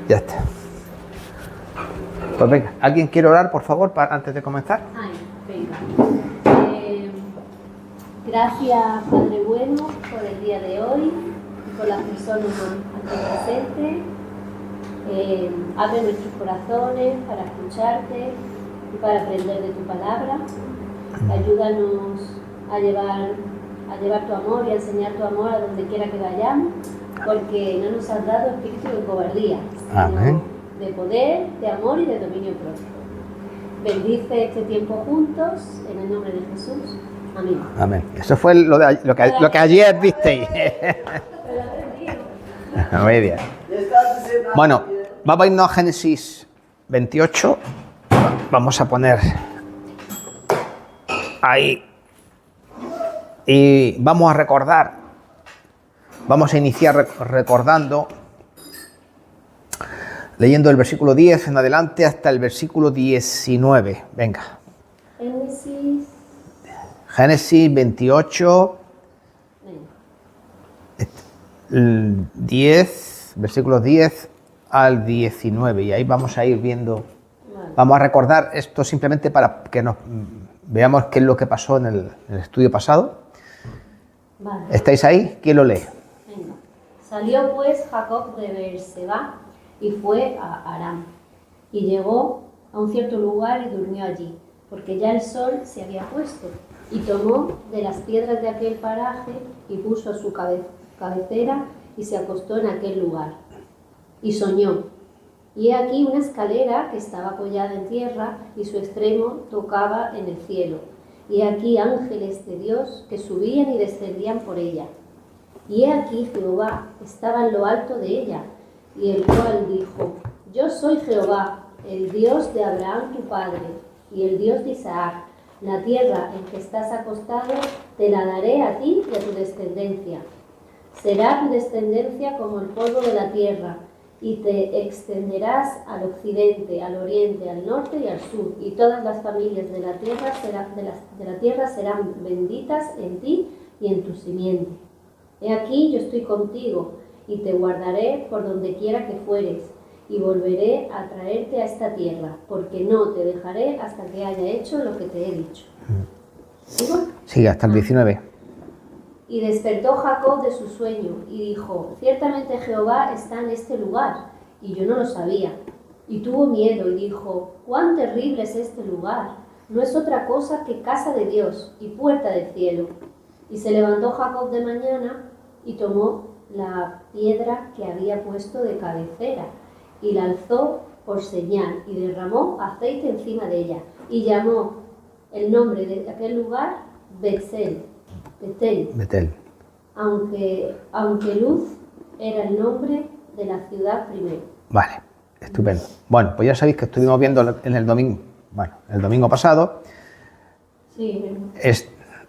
Ya está. Pues venga, ¿alguien quiere orar, por favor, antes de comenzar? Ay, venga. Gracias, Padre bueno, por el día de hoy y por las personas aquí presentes. Abre nuestros corazones para escucharte y para aprender de tu palabra. Ayúdanos a llevar tu amor y a enseñar tu amor a donde quiera que vayamos, porque no nos has dado espíritu de cobardía, sino de poder, de amor y de dominio propio. Bendice este tiempo juntos, en el nombre de Jesús. Amén. Amén. Eso fue lo que ayer visteis. Muy bien. Bueno, vamos a irnos a Génesis 28. Vamos a poner ahí. Y vamos a recordar. Vamos a iniciar recordando, leyendo el versículo 10 en adelante hasta el versículo 19. Venga. Génesis 28, 10, versículos 10 al 19. Y ahí vamos a ir viendo, vamos a recordar esto simplemente para que nos veamos qué es lo que pasó en el estudio pasado. Vale. ¿Estáis ahí? ¿Quién lo lee? Venga. Salió pues Jacob de Beerseba y fue a Aram. Y llegó a un cierto lugar y durmió allí, porque ya el sol se había puesto. Y tomó de las piedras de aquel paraje y puso a su cabecera y se acostó en aquel lugar. Y soñó. Y he aquí una escalera que estaba apoyada en tierra y su extremo tocaba en el cielo. Y he aquí ángeles de Dios que subían y descendían por ella. Y he aquí Jehová estaba en lo alto de ella, y el cual dijo: Yo soy Jehová, el Dios de Abraham tu padre, y el Dios de Isaac. La tierra en que estás acostado te la daré a ti y a tu descendencia. Será tu descendencia como el polvo de la tierra, y te extenderás al occidente, al oriente, al norte y al sur, y todas las familias de la tierra serán benditas en ti y en tu simiente. He aquí yo estoy contigo, y te guardaré por donde quiera que fueres, y volveré a traerte a esta tierra, porque no te dejaré hasta que haya hecho lo que te he dicho. ¿Sigo? Sí, hasta el 19. Y despertó Jacob de su sueño, y dijo: Ciertamente Jehová está en este lugar, y yo no lo sabía. Y tuvo miedo, y dijo: Cuán terrible es este lugar, no es otra cosa que casa de Dios, y puerta del cielo. Y se levantó Jacob de mañana, y tomó la piedra que había puesto de cabecera, y la alzó por señal, y derramó aceite encima de ella, y llamó el nombre de aquel lugar Betel, aunque Luz era el nombre de la ciudad primero. Vale, estupendo. Bueno, pues ya sabéis que estuvimos viendo en el domingo pasado, sí,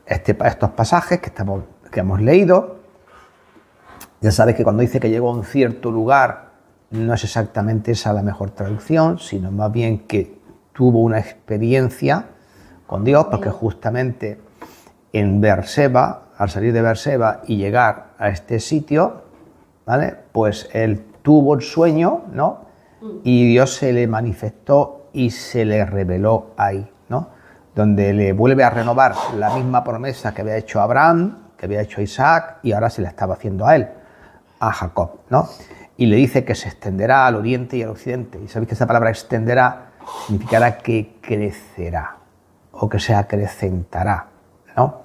estos pasajes que hemos leído. Ya sabéis que cuando dice que llegó a un cierto lugar, no es exactamente esa la mejor traducción, sino más bien que tuvo una experiencia con Dios, porque justamente en Beerseba, al salir de Beerseba y llegar a este sitio, ¿vale? Pues él tuvo el sueño, ¿no? Y Dios se le manifestó y se le reveló ahí, ¿no? Donde le vuelve a renovar la misma promesa que había hecho a Abraham, que había hecho a Isaac, y ahora se la estaba haciendo a él, a Jacob, ¿no? Y le dice que se extenderá al oriente y al occidente. Y sabéis que esa palabra extenderá significará que crecerá o que se acrecentará, ¿no?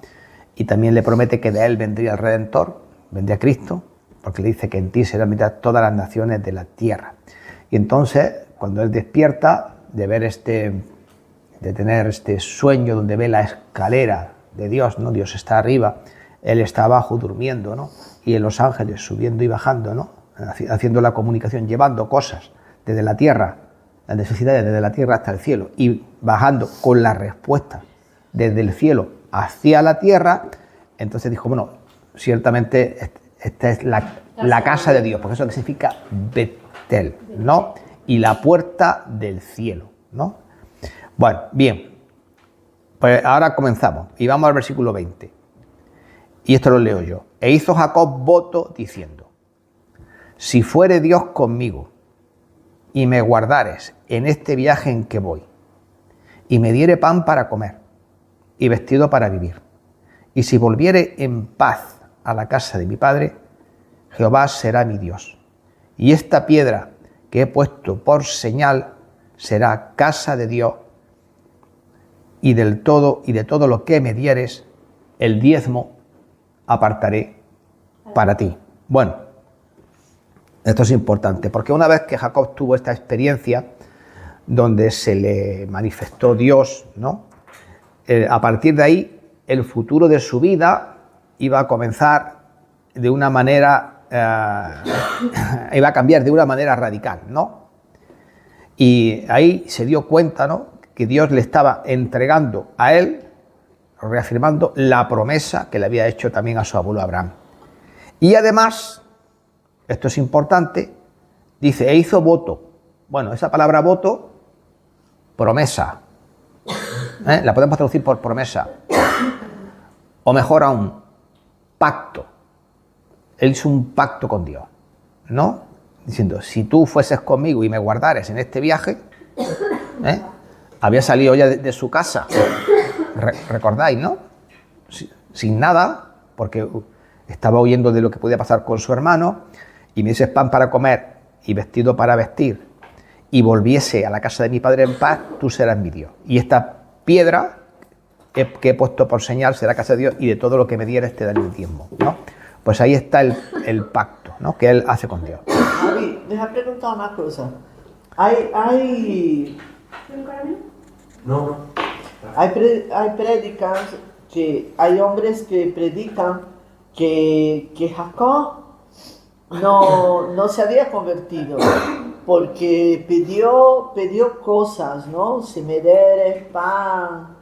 Y también le promete que de él vendría el Redentor, vendría Cristo, porque le dice que en ti serán benditas todas las naciones de la tierra. Y entonces, cuando él despierta de ver de tener este sueño donde ve la escalera de Dios, ¿no? Dios está arriba, él está abajo durmiendo, ¿no? Y en los ángeles subiendo y bajando, ¿no? Haciendo la comunicación, llevando cosas desde la tierra, las necesidades desde la tierra hasta el cielo, y bajando con la respuesta desde el cielo hacia la tierra. Entonces dijo, bueno, ciertamente esta es la casa de Dios, porque eso significa Betel, ¿no? Y la puerta del cielo, ¿no? Bueno, bien, pues ahora comenzamos y vamos al versículo 20. Y esto lo leo yo. E hizo Jacob voto diciendo: si fuere Dios conmigo y me guardares en este viaje en que voy, y me diere pan para comer, y vestido para vivir, y si volviere en paz a la casa de mi padre, Jehová será mi Dios, y esta piedra que he puesto por señal será casa de Dios, y de todo lo que me dieres, el diezmo apartaré para ti. Bueno, esto es importante, porque una vez que Jacob tuvo esta experiencia donde se le manifestó Dios, ¿no? A partir de ahí, el futuro de su vida iba a comenzar de una manera, iba a cambiar de una manera radical, ¿no? Y ahí se dio cuenta, ¿no?, que Dios le estaba entregando a él, reafirmando la promesa que le había hecho también a su abuelo Abraham. Y además, esto es importante, dice, e hizo voto. Bueno, esa palabra voto, promesa, la podemos traducir por promesa, o mejor aún, pacto. Él hizo un pacto con Dios, ¿no? Diciendo, si tú fueses conmigo y me guardares en este viaje, había salido ya de su casa, recordáis, ¿no? Sin nada, porque estaba huyendo de lo que podía pasar con su hermano, y me dices pan para comer y vestido para vestir, y volviese a la casa de mi padre en paz, tú serás mi Dios. Y esta piedra que he puesto por señal será casa de Dios, y de todo lo que me dieres te daré el diezmo, ¿no? Pues ahí está el pacto, ¿no?, que él hace con Dios. Javi, deja preguntar una cosa. Hay prédicas que hay hombres que predican que Jacob no se había convertido porque pidió cosas, ¿no? Si me deres pan,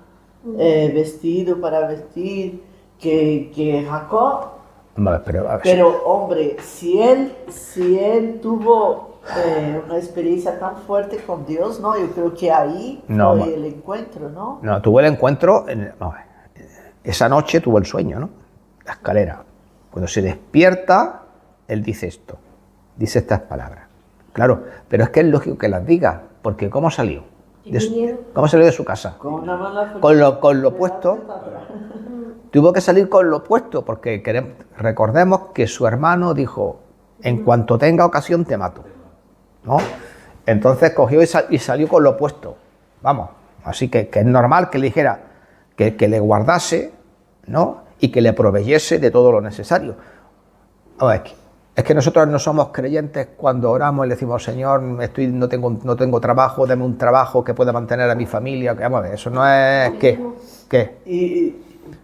vestido para vestir, que Jacob. Vale, Pero hombre, si él tuvo una experiencia tan fuerte con Dios, ¿no? Yo creo que ahí fue el encuentro, ¿no? No, tuvo el encuentro, esa noche tuvo el sueño, ¿no? La escalera. Cuando se despierta, él dice esto, dice estas palabras. Claro, pero es que es lógico que las diga, porque ¿cómo salió? ¿Cómo salió de su casa? Con lo opuesto. Tuvo que salir con lo opuesto, porque recordemos que su hermano dijo, en cuanto tenga ocasión te mato, ¿no? Entonces cogió y salió con lo opuesto. Vamos, así que es normal que le dijera que le guardase, ¿no?, y que le proveyese de todo lo necesario. Es que nosotros no somos creyentes cuando oramos y le decimos, Señor, no tengo trabajo, dame un trabajo que pueda mantener a mi familia. Vamos a ver, eso no es... ¿Qué? Y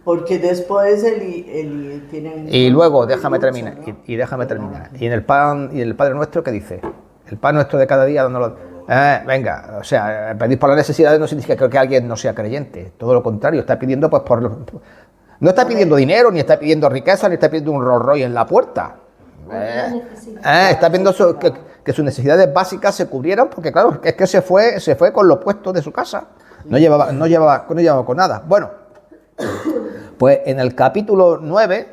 porque después él tiene... Y luego, déjame terminar. Y en el Padre Nuestro, ¿qué dice? El pan nuestro de cada día, dándolo... venga, o sea, pedir por las necesidades no significa que alguien no sea creyente. Todo lo contrario, está pidiendo pues no está pidiendo dinero, ni está pidiendo riqueza, ni está pidiendo un Rolls Royce en la puerta. Está pidiendo que sus necesidades básicas se cubrieran, porque claro, es que se fue con lo opuesto de su casa. No llevaba con nada. Bueno, pues en el capítulo 9,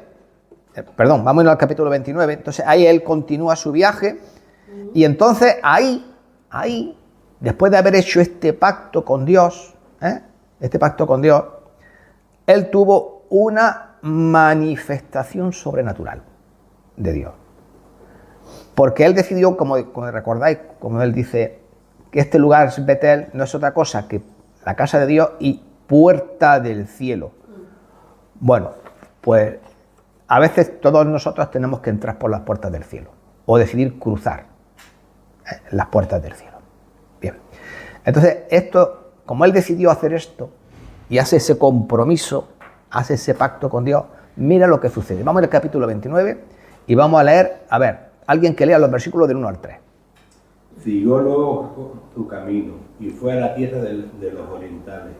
vamos al capítulo 29, entonces ahí él continúa su viaje, y entonces ahí, después de haber hecho este pacto con Dios, él tuvo una manifestación sobrenatural de Dios. Porque él decidió, como recordáis, como él dice, que este lugar, Betel, no es otra cosa que la casa de Dios y puerta del cielo. Bueno, pues a veces todos nosotros tenemos que entrar por las puertas del cielo, o decidir cruzar las puertas del cielo. Bien, entonces esto, como él decidió hacer esto, y hace ese compromiso, hace ese pacto con Dios, mira lo que sucede. Vamos al capítulo 29 y vamos a leer, alguien que lea los versículos del 1 al 3. Siguió luego su camino y fue a la tierra de los orientales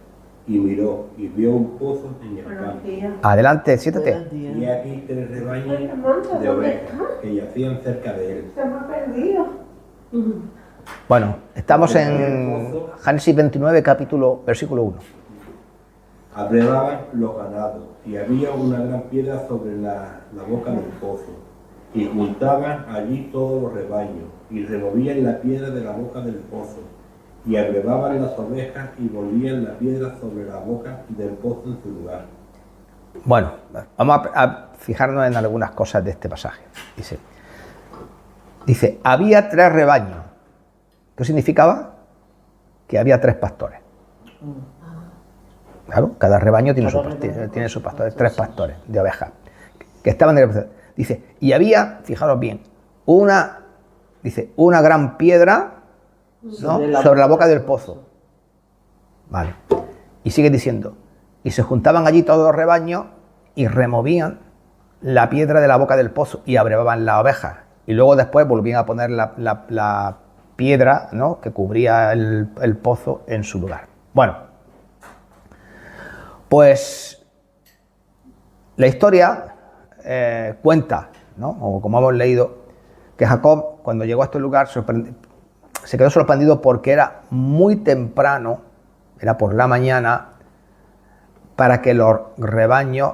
y miró y vio un pozo en el campo. Adelante, siéntate. Y aquí 3 rebaños de ovejas que yacían cerca de él. Se me ha perdido. Bueno, estamos en Génesis 29, versículo 1. Abrevaban los ganados y había una gran piedra sobre la boca del pozo. y juntaban allí todos los rebaños, y removían la piedra de la boca del pozo, y abrevaban las ovejas y volvían la piedra sobre la boca del pozo en su lugar. Bueno, vamos a fijarnos en algunas cosas de este pasaje. Dice, había 3 rebaños. ¿Qué significaba? Que había 3 pastores. Claro, cada rebaño tiene su pastor, 3 pastores de ovejas que estaban en el... Dice, y había, fijaros bien, una gran piedra, ¿no?, sobre la boca del pozo. Vale. Y sigue diciendo, y se juntaban allí todos los rebaños y removían la piedra de la boca del pozo y abrevaban las ovejas. Y luego después volvían a poner la piedra, ¿no?, que cubría el pozo en su lugar. Bueno, pues la historia cuenta, ¿no?, o como hemos leído, que Jacob, cuando llegó a este lugar, se quedó sorprendido porque era muy temprano, era por la mañana, para que los rebaños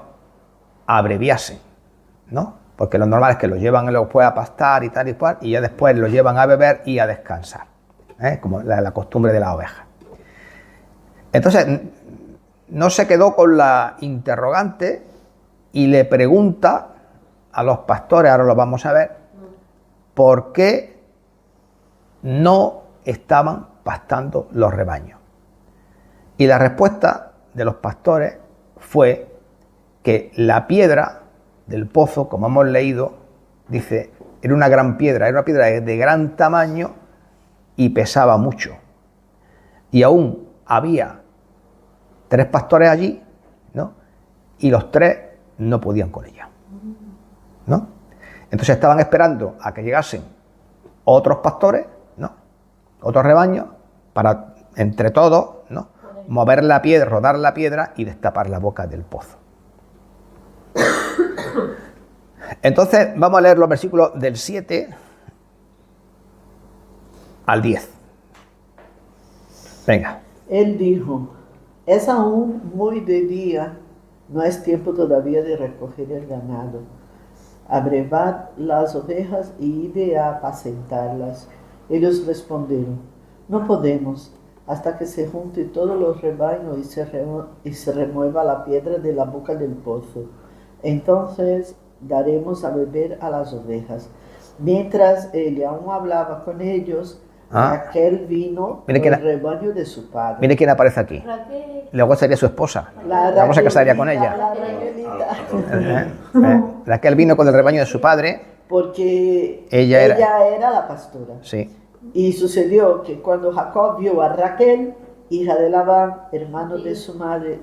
abreviasen, ¿no? Porque lo normal es que los llevan después a pastar y tal y cual, y ya después los llevan a beber y a descansar, como la costumbre de la oveja. Entonces, no se quedó con la interrogante y le pregunta a los pastores, ahora lo vamos a ver, por qué no estaban pastando los rebaños. Y la respuesta de los pastores fue que la piedra del pozo, como hemos leído, dice, era una gran piedra, era una piedra de gran tamaño y pesaba mucho. Y aún había 3 pastores allí, ¿no?, y los 3 no podían con ella, ¿no? Entonces estaban esperando a que llegasen otros pastores, ¿no?, otros rebaños, para entre todos, ¿no?, mover la piedra, rodar la piedra y destapar la boca del pozo. Entonces vamos a leer los versículos del 7 al 10. Venga. Él dijo, es aún muy de día, no es tiempo todavía de recoger el ganado. Abrevad las ovejas y id a apacentarlas. Ellos respondieron, no podemos, hasta que se junte todos los rebaños y se remueva la piedra de la boca del pozo. Entonces daremos a beber a las ovejas. Mientras él aún hablaba con ellos, Raquel vino con el rebaño de su padre. Mire quién aparece aquí. Raquel. Luego sería su esposa. Vamos a casaría con ella. Raquel vino con el rebaño de su padre. Porque ella era la pastora. Sí. Y sucedió que cuando Jacob vio a Raquel, hija de Labán, hermano de su madre,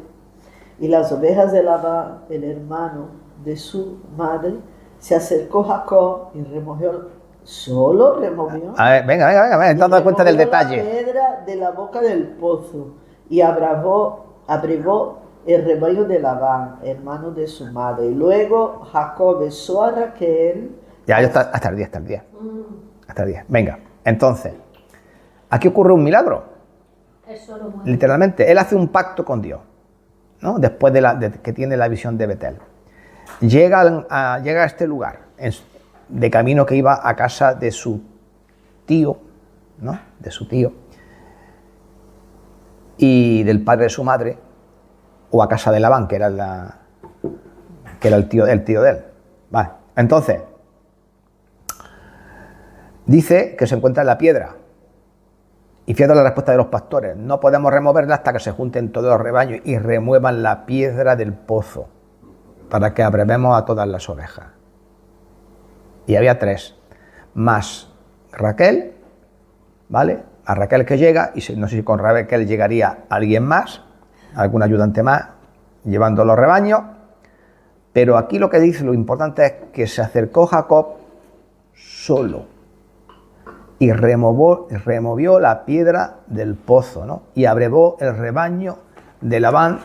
y las ovejas de Labán, el hermano de su madre, se acercó Jacob y removió. Solo removió. A ver, venga, dando cuenta del detalle. La piedra de la boca del pozo y abrevó el rebaño de Labán, hermano de su madre. Y luego Jacob besó a Raquel. Ya está, hasta el 10. Hasta el 10. Venga, entonces, aquí ocurre un milagro. Literalmente, él hace un pacto con Dios, ¿no?, después de que tiene la visión de Betel. Llega a este lugar, de camino que iba a casa de su tío, ¿no?, de su tío, y del padre de su madre, o a casa de Labán, que era el tío de él. Vale. Entonces, dice que se encuentra en la piedra, y fíjate la respuesta de los pastores, no podemos removerla hasta que se junten todos los rebaños y remuevan la piedra del pozo, para que abrevemos a todas las ovejas. Y había 3, más Raquel, ¿vale? A Raquel que llega, y no sé si con Raquel llegaría alguien más, algún ayudante más, llevando los rebaños, pero aquí lo que dice, lo importante es que se acercó Jacob solo y removió la piedra del pozo, ¿no?, y abrevó el rebaño de Labán,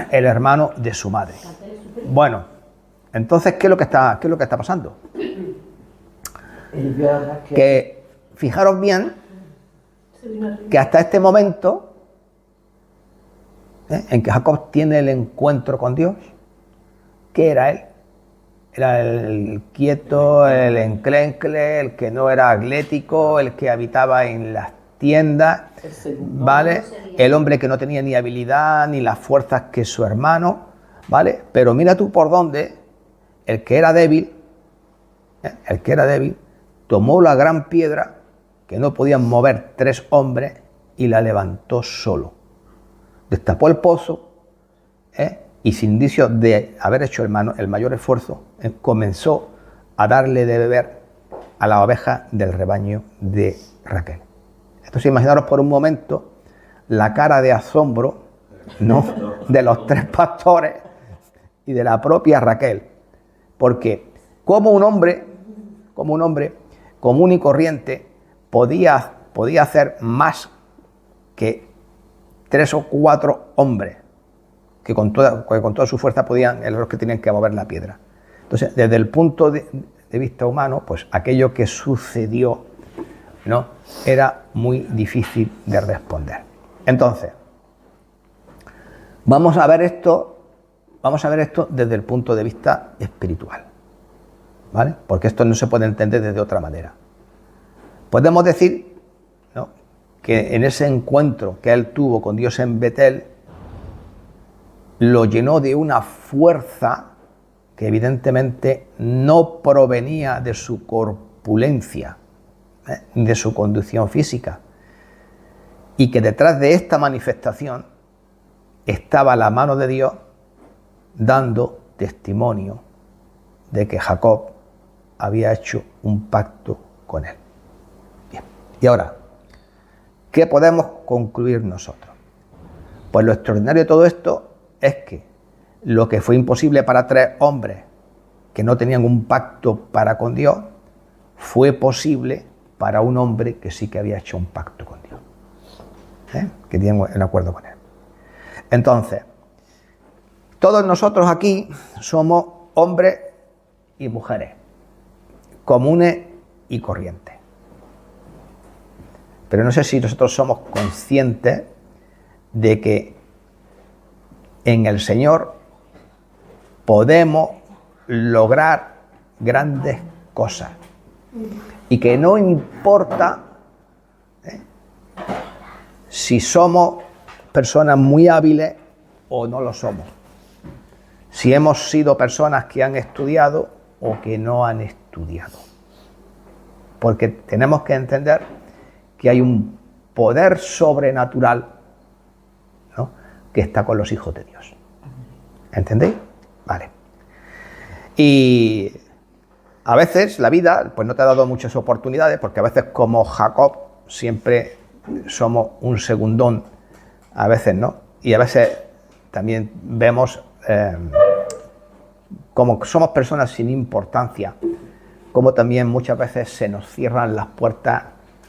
el hermano de su madre. Bueno, entonces, ¿qué es lo que está pasando? Que fijaros bien que hasta este momento, en que Jacob tiene el encuentro con Dios, ¿qué era él? era el quieto, el enclencle, el que no era atlético, el que habitaba en las tiendas, ¿vale? El hombre que no tenía ni habilidad ni las fuerzas que su hermano, ¿vale? Pero mira tú por dónde el que era débil, tomó la gran piedra que no podían mover 3 hombres y la levantó solo. Destapó el pozo, y sin indicio de haber hecho el mayor esfuerzo, comenzó a darle de beber a la oveja del rebaño de Raquel. Entonces imaginaros por un momento la cara de asombro, ¿no?, de los 3 pastores y de la propia Raquel, porque como un hombre común y corriente podía hacer más que 3 o 4 hombres que con toda su fuerza eran los que tenían que mover la piedra. Entonces, desde el punto de vista humano, pues aquello que sucedió, ¿no?, era muy difícil de responder. Entonces, vamos a ver esto desde el punto de vista espiritual, ¿vale? Porque esto no se puede entender de otra manera. Podemos decir, ¿no?, que en ese encuentro que él tuvo con Dios en Betel, lo llenó de una fuerza que evidentemente no provenía de su corpulencia, de su condición física, y que detrás de esta manifestación estaba la mano de Dios dando testimonio de que Jacob había hecho un pacto con él. Bien. Y ahora, ¿qué podemos concluir nosotros? Pues lo extraordinario de todo esto es que lo que fue imposible para 3 hombres que no tenían un pacto para con Dios, fue posible para un hombre que sí que había hecho un pacto con Dios, que tiene un acuerdo con él. Entonces, todos nosotros aquí somos hombres y mujeres, comunes y corrientes. Pero no sé si nosotros somos conscientes de que en el Señor podemos lograr grandes cosas y que no importa si somos personas muy hábiles o no lo somos, si hemos sido personas que han estudiado o que no han estudiado, porque tenemos que entender que hay un poder sobrenatural, ¿no?, que está con los hijos de Dios. ¿Entendéis? Vale. Y a veces la vida pues no te ha dado muchas oportunidades, porque a veces, como Jacob, siempre somos un segundón, a veces no, y a veces también vemos como somos personas sin importancia, como también muchas veces se nos cierran las puertas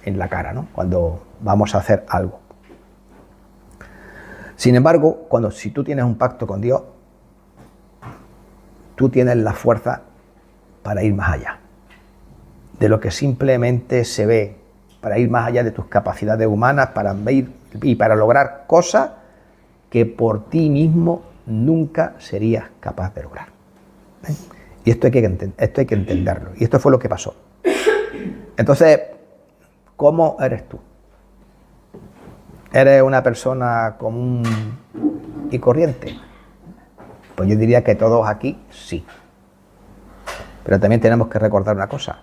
en la cara, ¿no?, cuando vamos a hacer algo. Sin embargo, si tú tienes un pacto con Dios, tú tienes la fuerza para ir más allá de lo que simplemente se ve, para ir más allá de tus capacidades humanas, para ir y para lograr cosas que por ti mismo nunca serías capaz de lograr. Y esto hay que entenderlo. Y esto fue lo que pasó. Entonces, ¿cómo eres tú? ¿Eres una persona común y corriente? Pues yo diría que todos aquí sí. Pero también tenemos que recordar una cosa.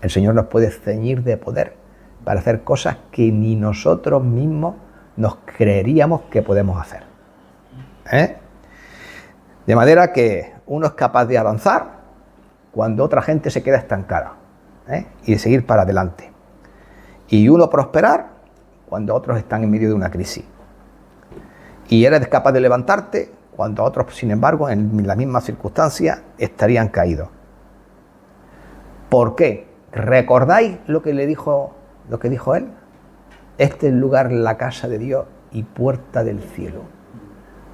El Señor nos puede ceñir de poder para hacer cosas que ni nosotros mismos nos creeríamos que podemos hacer. De manera que uno es capaz de avanzar cuando otra gente se queda estancada, y de seguir para adelante. Y uno prosperar cuando otros están en medio de una crisis. Y eres capaz de levantarte cuando otros, sin embargo, en la misma circunstancia, estarían caídos. ¿Por qué? ¿Recordáis lo que dijo él? Este es el lugar, la casa de Dios y puerta del cielo.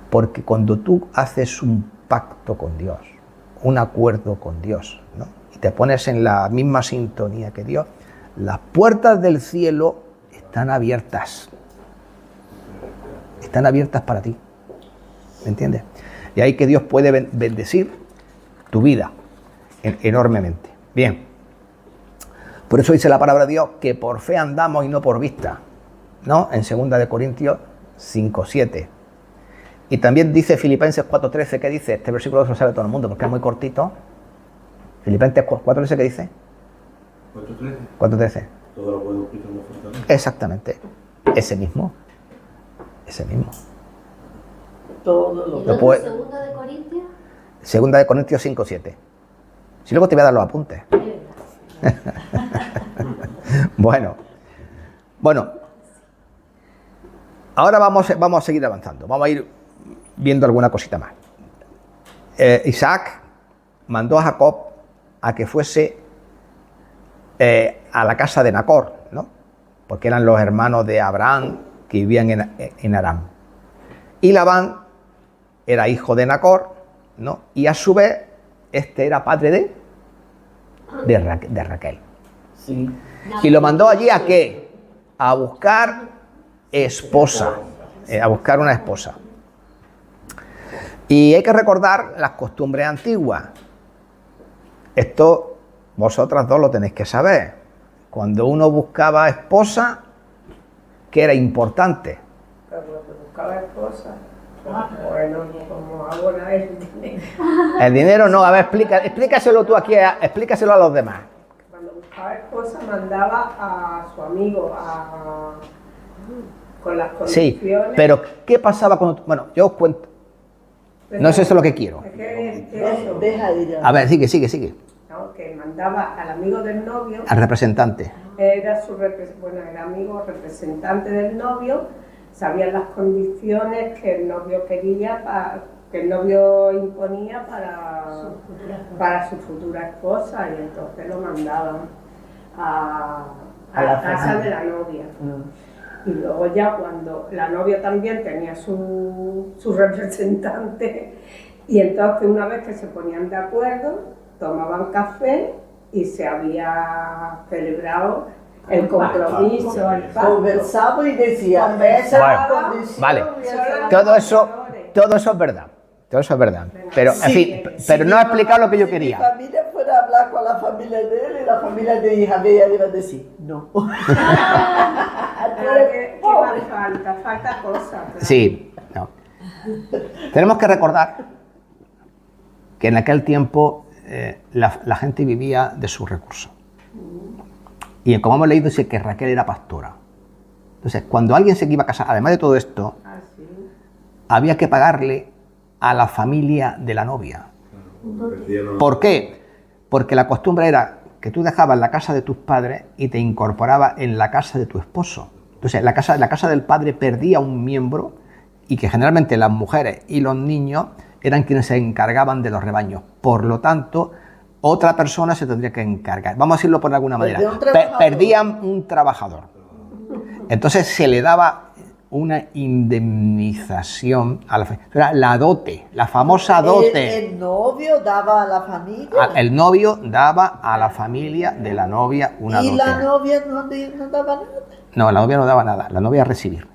Porque cuando tú haces un pacto con Dios, un acuerdo con Dios, ¿no?, y te pones en la misma sintonía que Dios, las puertas del cielo están abiertas. Están abiertas para ti. ¿Me entiendes? Y ahí que Dios puede bendecir tu vida enormemente. Bien. Por eso dice la palabra de Dios que por fe andamos y no por vista, ¿no? En 2 Corintios 5:7. Y también dice Filipenses 4:13, ¿qué dice? Este versículo lo sabe todo el mundo porque es muy cortito. Filipenses 4:13, ¿qué dice? 4:13. 4:13. Todo lo puedo explicar en la fortaleza. Exactamente. Ese mismo. Ese mismo. Todo ¿Y lo el Lo otro, puede- segunda de Corintios? 2 Corintios 5:7. Si luego te voy a dar los apuntes. Es verdad. Bueno. Ahora vamos a seguir avanzando. Vamos a ir viendo alguna cosita más. Isaac mandó a Jacob a que fuese a la casa de Nacor, ¿no? Porque eran los hermanos de Abraham que vivían en Aram. Y Labán era hijo de Nacor, ¿no? Y a su vez, este era padre de Raquel. Sí. Y lo mandó allí ¿a qué? A buscar esposa, a buscar una esposa. Y hay que recordar las costumbres antiguas. Esto vosotras dos lo tenéis que saber. Cuando uno buscaba esposa, ¿qué era importante? Cuando te buscaba esposa, bueno, como ahora es dinero. El dinero no, a ver, explícaselo tú aquí, explícaselo a los demás. Cuando buscaba esposa mandaba a su amigo con las Sí, condiciones. pero ¿qué pasaba cuando... Bueno, yo os cuento. No es eso lo que quiero. Es que eso, Deja ir A ver, sigue. ¿no? Que mandaba al amigo del novio, Al representante. era era amigo representante del novio, sabían las condiciones que el novio quería, que el novio imponía para su futura esposa, y entonces lo mandaban a A la la casa familia. de la novia. Y luego ya cuando la novia también tenía su representante, y entonces una vez que se ponían de acuerdo, tomaban café y se había celebrado el compromiso, el pacto. Conversaba y decía, Conversaba, esa condición vale. y esa- Todo eso es verdad. Todo eso es verdad. Pero, en Sí, fin, pero no ha explicado lo que yo Si quería. mi familia fuera a hablar con la familia de él y la familia de hija de ella le iba a decir, no. ¿Qué más falta? Falta cosas. claro. Sí, no. Tenemos que recordar que en aquel tiempo la gente vivía de sus recursos. Y como hemos leído, dice que Raquel era pastora. Entonces, cuando alguien se iba a casar, además de todo esto, Así. había que pagarle a la familia de la novia. ¿Por qué? Porque la costumbre era que tú dejabas la casa de tus padres y te incorporabas en la casa de tu esposo. Entonces, la casa del padre perdía un miembro, y que generalmente las mujeres y los niños eran quienes se encargaban de los rebaños. Por lo tanto, otra persona se tendría que encargar. Vamos a decirlo por alguna manera. Perdía un trabajador. Perdían un trabajador. Entonces se le daba una indemnización a la familia. Era la dote, la famosa dote. El novio daba a la familia El novio daba a la familia de la novia una y dote. la novia no daba nada. No, la novia no daba nada, la novia recibir.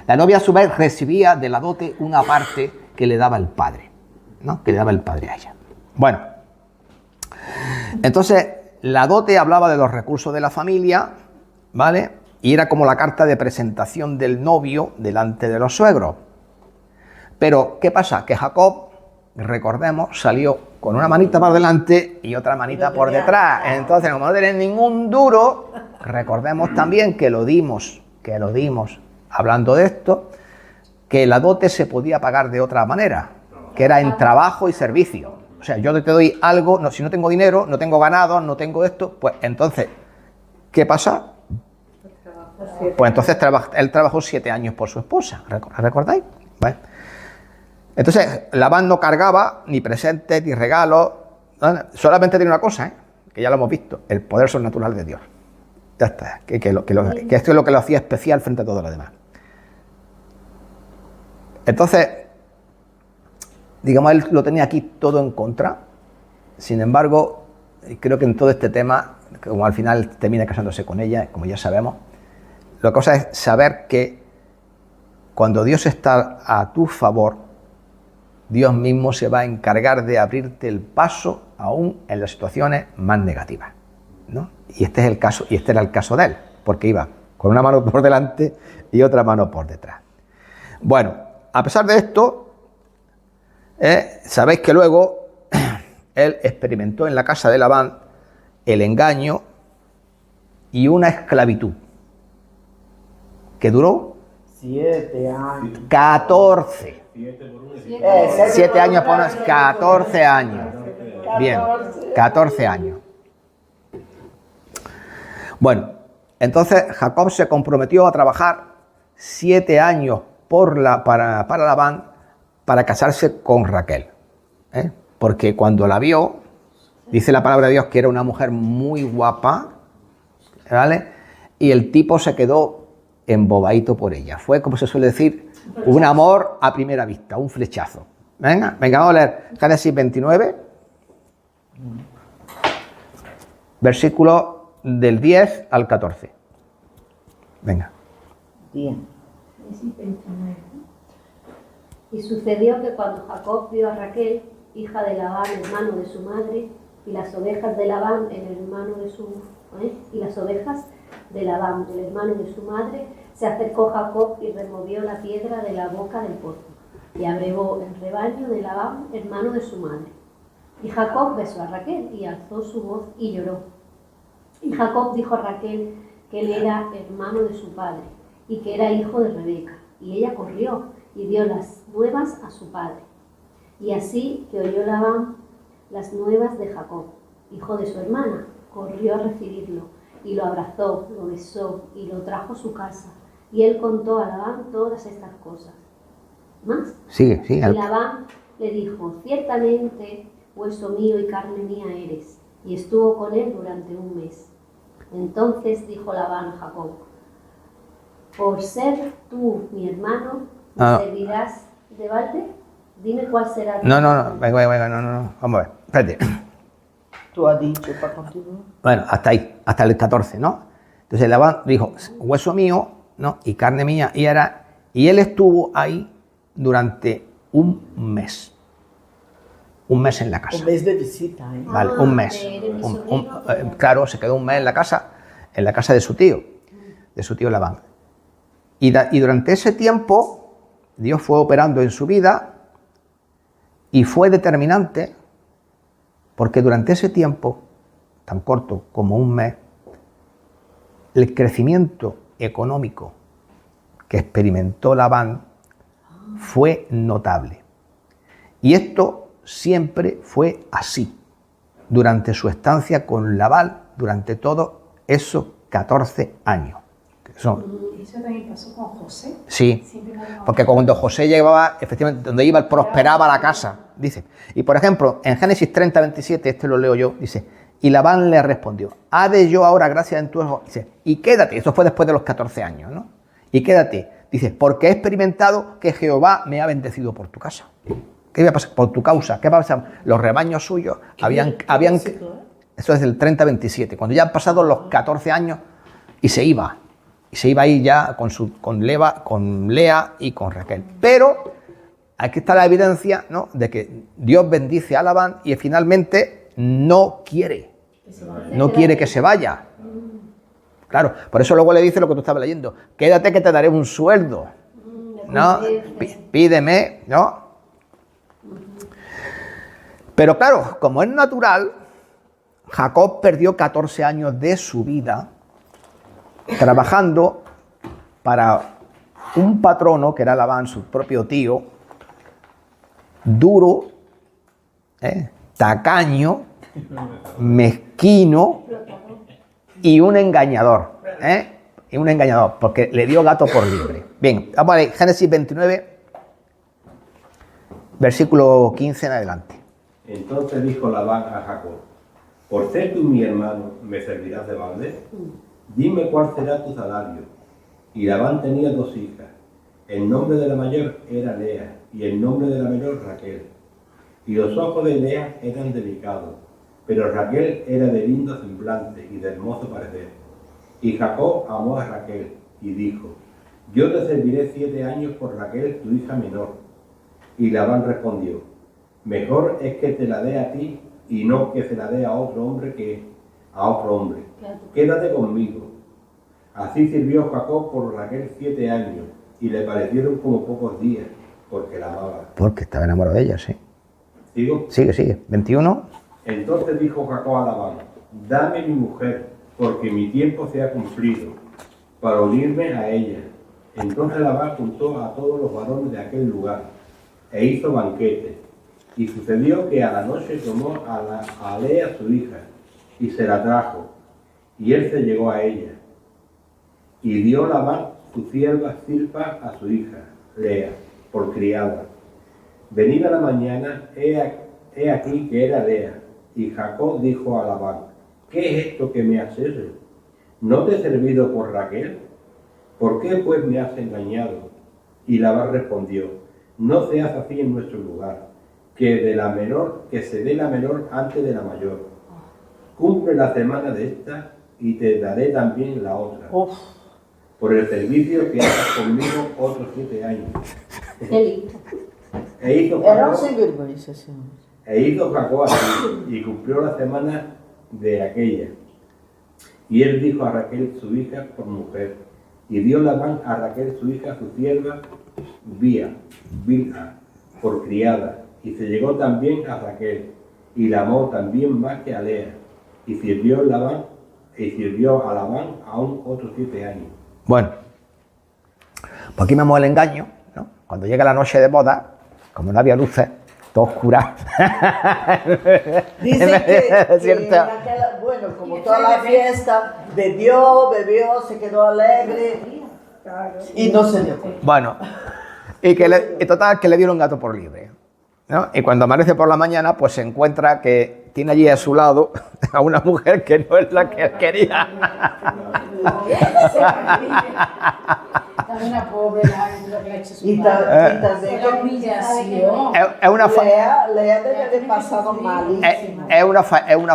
La novia a su vez recibía de la dote una parte que le daba el padre, ¿no? Que le daba el padre a ella. Bueno, entonces la dote hablaba de los recursos de la familia, ¿vale? Y era como la carta de presentación del novio delante de los suegros. Pero, ¿qué pasa? Que Jacob, recordemos, salió con una manita por delante y otra manita por detrás. Entonces, como no tenía ningún duro, recordemos también que lo dimos, hablando de esto, que la dote se podía pagar de otra manera, que era en trabajo y servicio. O sea, yo te doy algo, si no tengo dinero, no tengo ganado, no tengo esto, pues entonces, ¿qué pasa? Pues entonces él trabajó 7 años por su esposa, ¿recordáis? ¿Vale? Entonces, Labán no cargaba ni presentes ni regalos, solamente tiene una cosa, que ya lo hemos visto, el poder sobrenatural de Dios. Ya está, que esto es lo que lo hacía especial frente a todo lo demás. Entonces, digamos, él lo tenía aquí todo en contra. Sin embargo, creo que en todo este tema, como al final termina casándose con ella, como ya sabemos, la cosa es saber que cuando Dios está a tu favor, Dios mismo se va a encargar de abrirte el paso aún en las situaciones más negativas, ¿no? Y este es el caso, y este era el caso de él, porque iba con una mano por delante y otra mano por detrás. Bueno, a pesar de esto, sabéis que luego él experimentó en la casa de Labán el engaño y una esclavitud que duró 7 años. 14. 7 años, pones 14 años. Bien, 14 años. Bueno, entonces Jacob se comprometió a trabajar 7 años para Labán para casarse con Raquel. Porque cuando la vio, dice la palabra de Dios que era una mujer muy guapa, ¿vale? Y el tipo se quedó embobadito por ella. Fue, como se suele decir, un amor a primera vista, un flechazo. Venga, vamos a leer Génesis 29, versículos del 10 al 14. Venga. Bien. Y sucedió que cuando Jacob vio a Raquel, hija de Labán, hermano de su madre, y las ovejas de Labán, el hermano de su y las ovejas de Labán, el hermano de su madre, se acercó Jacob y removió la piedra de la boca del pozo, y abrevó el rebaño de Labán, hermano de su madre. Y Jacob besó a Raquel y alzó su voz y lloró. Y Jacob dijo a Raquel que él era hermano de su padre y que era hijo de Rebeca. Y ella corrió y dio las nuevas a su padre. Y así que oyó Labán las nuevas de Jacob, hijo de su hermana, corrió a recibirlo y lo abrazó, lo besó y lo trajo a su casa. Y él contó a Labán todas estas cosas. ¿Más? Sigue. Y Labán le dijo: ciertamente hueso mío y carne mía eres. Y estuvo con él durante un mes. Entonces dijo Labán a Jacob: por ser tú mi hermano, ¿me servirás de balde? Dime cuál será. No, venga, no, vamos a ver, espérate. ¿Tú has dicho para continuar? Bueno, hasta ahí, hasta el 14, ¿no? Entonces Labán dijo, hueso mío, ¿no? Y carne mía, y él estuvo ahí durante un mes. Un mes en la casa. Un mes de visita, ¿eh? Vale, un mes. Claro, se quedó un mes en la casa de su tío Labán. Y durante ese tiempo, Dios fue operando en su vida y fue determinante porque durante ese tiempo, tan corto como un mes, el crecimiento económico que experimentó Labán fue notable. Y esto siempre fue así, durante su estancia con Labán, durante todos esos 14 años. ¿Eso también pasó con José? Sí, porque cuando José llegaba, efectivamente, donde iba, él prosperaba la casa, dice. Y por ejemplo, en Génesis 30, 27, este lo leo yo, dice, y Labán le respondió, ¿ha de yo ahora gracia en tu ojo? Dice, y quédate, esto fue después de los 14 años, ¿no? Y quédate, dice, porque he experimentado que Jehová me ha bendecido por tu casa. ¿Qué iba a pasar? Por tu causa. ¿Qué va a pasar? Los rebaños suyos habían eso es del 30, 27, cuando ya han pasado los 14 años y se iba ahí ya con Lea y con Raquel. Pero aquí está la evidencia, ¿no?, de que Dios bendice a Labán y finalmente no quiere que se vaya. Claro, por eso luego le dice lo que tú estabas leyendo, quédate que te daré un sueldo, ¿no? Pídeme, ¿no? Pero claro, como es natural, Jacob perdió 14 años de su vida trabajando para un patrono que era Labán, su propio tío, duro, tacaño, mezquino y un engañador, porque le dio gato por liebre. Bien, vamos a ver, Génesis 29, versículo 15 en adelante. Entonces dijo Labán a Jacob, por ser tú mi hermano, ¿me servirás de balde? Dime cuál será tu salario. Y Labán tenía 2 hijas. El nombre de la mayor era Lea, y el nombre de la menor Raquel. Y los ojos de Lea eran delicados, pero Raquel era de lindo semblante y de hermoso parecer. Y Jacob amó a Raquel, y dijo, yo te serviré 7 años por Raquel, tu hija menor. Y Labán respondió, mejor es que te la dé a ti y no que se la dé a otro hombre Quédate conmigo. Así sirvió Jacob por Raquel 7 años y le parecieron como pocos días, porque la amaba. Porque estaba enamorado de ella, sí. ¿Sigo? Sigue. 21. Entonces dijo Jacob a Labán, dame mi mujer, porque mi tiempo se ha cumplido, para unirme a ella. Entonces Labán juntó a todos los varones de aquel lugar, e hizo banquete. Y sucedió que a la noche tomó a Lea su hija, y se la trajo, y él se llegó a ella. Y dio Labán su sierva Zilpa a su hija, Lea, por criada. Venida la mañana, he aquí que era Lea. Y Jacob dijo a Labán, ¿qué es esto que me has hecho? ¿No te he servido por Raquel? ¿Por qué pues me has engañado? Y Labán respondió, no seas así en nuestro lugar, que se dé la menor antes de la mayor. Cumple la semana de esta y te daré también la otra. Uf. Por el servicio que hagas conmigo otros 7 años. Qué lindo. Era un sinvergüenza, señor. E hizo Jacob así, y cumplió la semana de aquella. Y él dijo a Raquel su hija por mujer, y dio Labán a Raquel su hija, su sierva, Bilha, por criada, y se llegó también a Raquel, y la amó también más que a Lea, y sirvió a Labán aún otros 7 años. Bueno, pues aquí vemos el engaño, ¿no? Cuando llega la noche de boda, como no había luces, todo oscura. Dicen que ¿cierto? bueno, como toda la fiesta, bebió, se quedó alegre y no se dio cuenta. Bueno, y total que le dieron gato por libre, ¿no? Y cuando amanece por la mañana, pues se encuentra que tiene allí a su lado a una mujer que no es la que él quería. Una pobre, lo que le ha hecho su Y madre. también La humillación. Es una Lea debe haber pasado malísimo. es una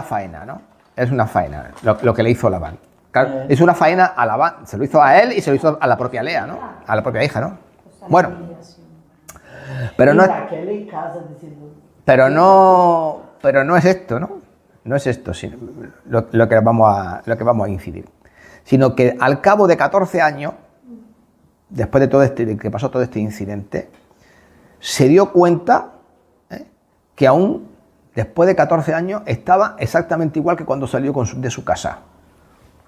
faena, ¿no? Es una faena lo que le hizo Labán. Claro, es una faena a Labán, se lo hizo a él y se lo hizo a la propia Lea, ¿no? A la propia hija, ¿no? Bueno, pero no, Raquel en casa diciendo, pero no es esto, ¿no? No es esto sino lo que vamos a incidir, sino que al cabo de 14 años, después de todo que pasó todo este incidente, se dio cuenta que aún después de 14 años estaba exactamente igual que cuando salió de su casa,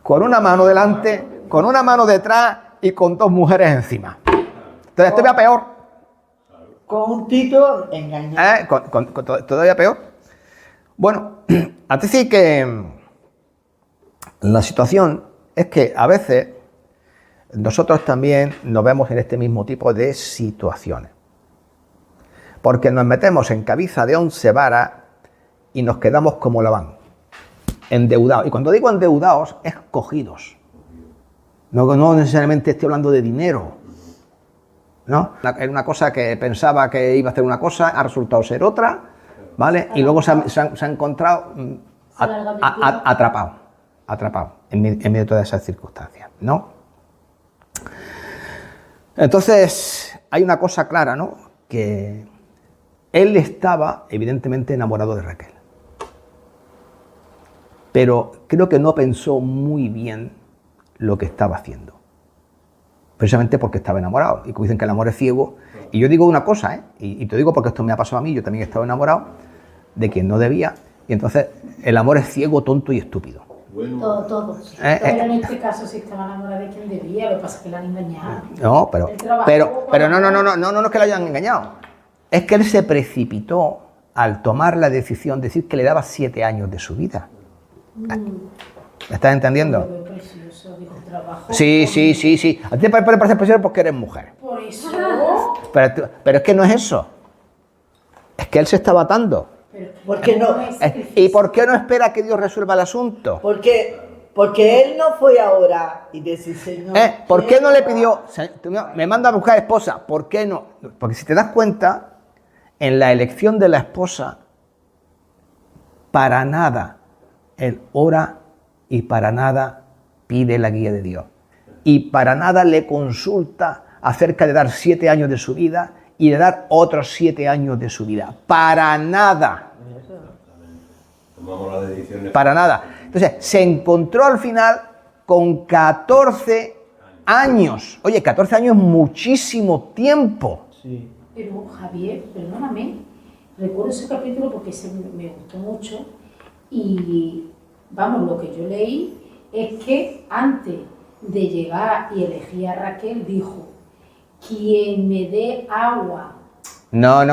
con una mano delante, con una mano detrás y con 2 mujeres encima. Entonces todavía peor. con un título engañado. Todavía peor. Bueno, antes sí que la situación es que a veces nosotros también nos vemos en este mismo tipo de situaciones. Porque nos metemos en camisa de 11 varas y nos quedamos como Labán, endeudados. Y cuando digo endeudados, es cogidos. No necesariamente estoy hablando de dinero, ¿no? Era una cosa que pensaba que iba a hacer una cosa, ha resultado ser otra, ¿vale? Y luego se ha encontrado atrapado en medio de todas esas circunstancias, ¿no? Entonces, hay una cosa clara, ¿no? Que él estaba evidentemente enamorado de Raquel. Pero creo que no pensó muy bien lo que estaba haciendo. Precisamente porque estaba enamorado. Y como dicen que el amor es ciego. Y yo digo una cosa, y te digo porque esto me ha pasado a mí, yo también he estado enamorado de quien no debía. Y entonces el amor es ciego, tonto y estúpido. Todos. Pero en este caso sí estaba enamorada de quien debía, lo que pasa es que la han engañado. No, pero no es que lo hayan engañado. Es que él se precipitó al tomar la decisión de decir que le daba 7 años de su vida. ¿Me estás entendiendo? Precioso, dijo, trabajo. Sí. A ti te parece precioso porque eres mujer. Por eso. Pero es que no es eso. Es que él se está matando. ¿Por qué no? ¿Y por qué no espera que Dios resuelva el asunto? Porque él no fue ahora y decir, Señor. ¿Por qué no le pidió, me manda a buscar esposa? ¿Por qué no? Porque si te das cuenta, en la elección de la esposa, para nada él ora y para nada pide la guía de Dios. Y para nada le consulta acerca de dar 7 años de su vida y de dar otros 7 años de su vida. Para nada. Tomamos las decisiones. Para nada. Entonces, se encontró al final con 14 años. Oye, 14 años es muchísimo tiempo. Sí. Pero Javier, perdóname, recuerdo ese capítulo porque me gustó mucho y vamos, lo que yo leí es que antes de llegar y elegir a Raquel dijo, quien me dé agua. No.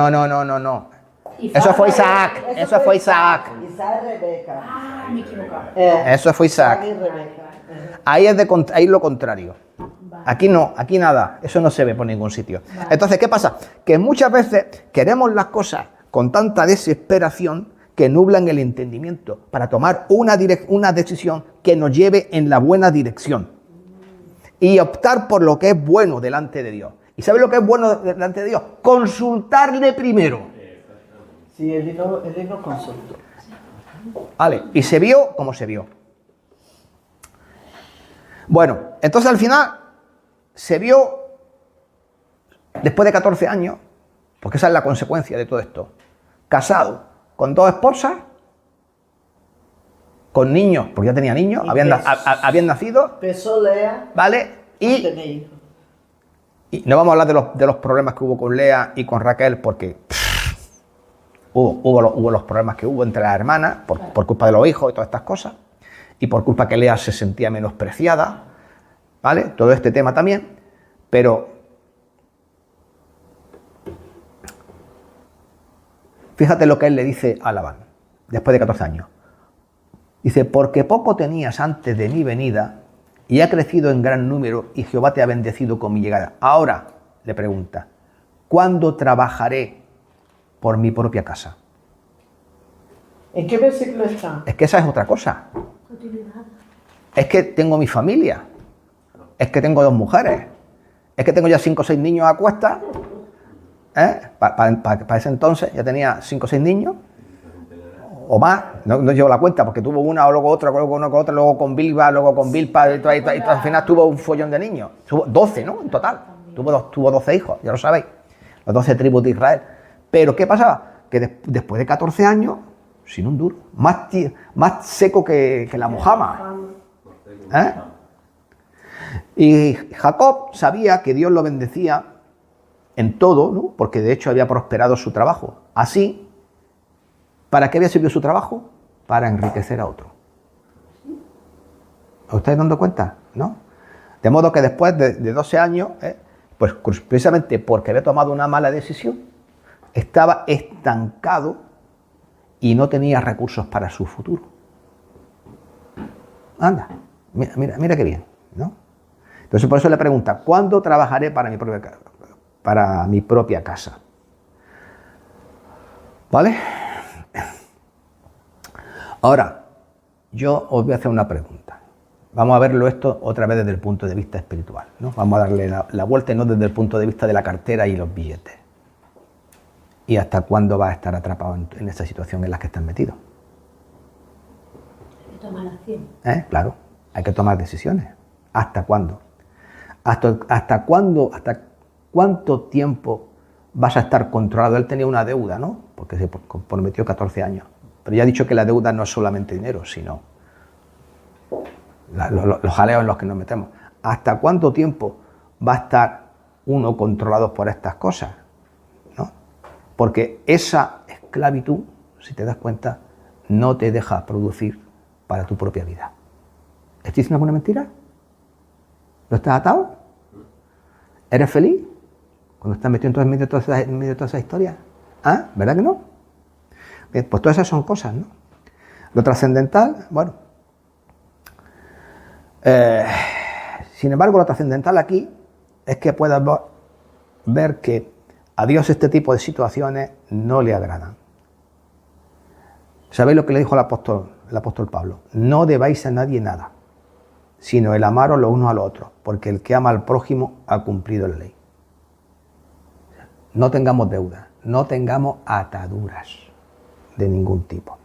Y Eso fue falta- Isaac. Eso fue Isaac. Isaac y Rebeca. Ah, me he equivocado. Eso fue Isaac. y Rebeca. Ahí es ahí lo contrario. Aquí no, aquí nada. Eso no se ve por ningún sitio. Entonces, ¿qué pasa? Que muchas veces queremos las cosas con tanta desesperación que nublan el entendimiento para tomar una decisión que nos lleve en la buena dirección y optar por lo que es bueno delante de Dios. ¿Y sabes lo que es bueno delante de Dios? Consultarle primero. Sí, él no consultó. Vale, y se vio como se vio. Bueno, entonces al final se vio, después de 14 años, porque esa es la consecuencia de todo esto, casado con 2 esposas, con niños, porque ya tenía niños, habían nacido, Empezó Lea, ¿vale? no tenía hijos. Y no vamos a hablar de los problemas que hubo con Lea y con Raquel, porque hubo los problemas que hubo entre las hermanas, por culpa de los hijos y todas estas cosas, y por culpa que Lea se sentía menospreciada, ¿vale? Todo este tema también, pero fíjate lo que él le dice a Labán, después de 14 años. Dice, porque poco tenías antes de mi venida, y ha crecido en gran número, y Jehová te ha bendecido con mi llegada. Ahora, le pregunta, ¿cuándo trabajaré por mi propia casa? ¿En qué versículo está? Es que esa es otra cosa. Es que tengo mi familia. Es que tengo 2 mujeres. Es que tengo ya 5 o 6 niños a cuestas. Para ese entonces ya tenía 5 o 6 niños. O más. No llevo la cuenta porque tuvo una o luego otra, luego una con otra, luego con Bilba, luego con Bilpa. Y al final tuvo un follón de niños. Tuvo 12, ¿no? En total. Tuvo 12 hijos, ya lo sabéis. Las 12 tribus de Israel. Pero ¿qué pasaba? Que después de 14 años, sin un duro, más seco que la mojama. Y Jacob sabía que Dios lo bendecía en todo, ¿no? Porque de hecho había prosperado su trabajo. Así, ¿para qué había servido su trabajo? Para enriquecer a otro. ¿Os estáis dando cuenta? ¿No? De modo que después de 12 años, pues precisamente porque había tomado una mala decisión, estaba estancado y no tenía recursos para su futuro. Anda, mira qué bien, ¿no? Entonces por eso le pregunta, ¿cuándo trabajaré para mi propia casa? ¿Vale? Ahora, yo os voy a hacer una pregunta. Vamos a verlo esto otra vez desde el punto de vista espiritual, ¿no? Vamos a darle la vuelta y no desde el punto de vista de la cartera y los billetes. ¿Y hasta cuándo vas a estar atrapado en esta situación en la que estás metido? Hay que tomar acción. Claro, hay que tomar decisiones. ¿Hasta cuándo? ¿Hasta cuándo? ¿Hasta cuánto tiempo vas a estar controlado? Él tenía una deuda, ¿no? Porque se comprometió 14 años. Pero ya ha dicho que la deuda no es solamente dinero, sino los jaleos en los que nos metemos. ¿Hasta cuánto tiempo va a estar uno controlado por estas cosas? ¿No? Porque esa esclavitud, si te das cuenta, no te deja producir para tu propia vida. ¿Estoy diciendo alguna mentira? ¿No estás atado? ¿Eres feliz cuando estás metido en medio de toda esa historia? ¿Ah? ¿Verdad que no? Bien, pues todas esas son cosas, ¿no? Lo trascendental, bueno. Sin embargo, lo trascendental aquí es que puedas ver que a Dios este tipo de situaciones no le agradan. ¿Sabéis lo que le dijo el apóstol Pablo? No debáis a nadie nada, sino el amaros los unos a los otros, porque el que ama al prójimo ha cumplido la ley. No tengamos deudas, no tengamos ataduras de ningún tipo.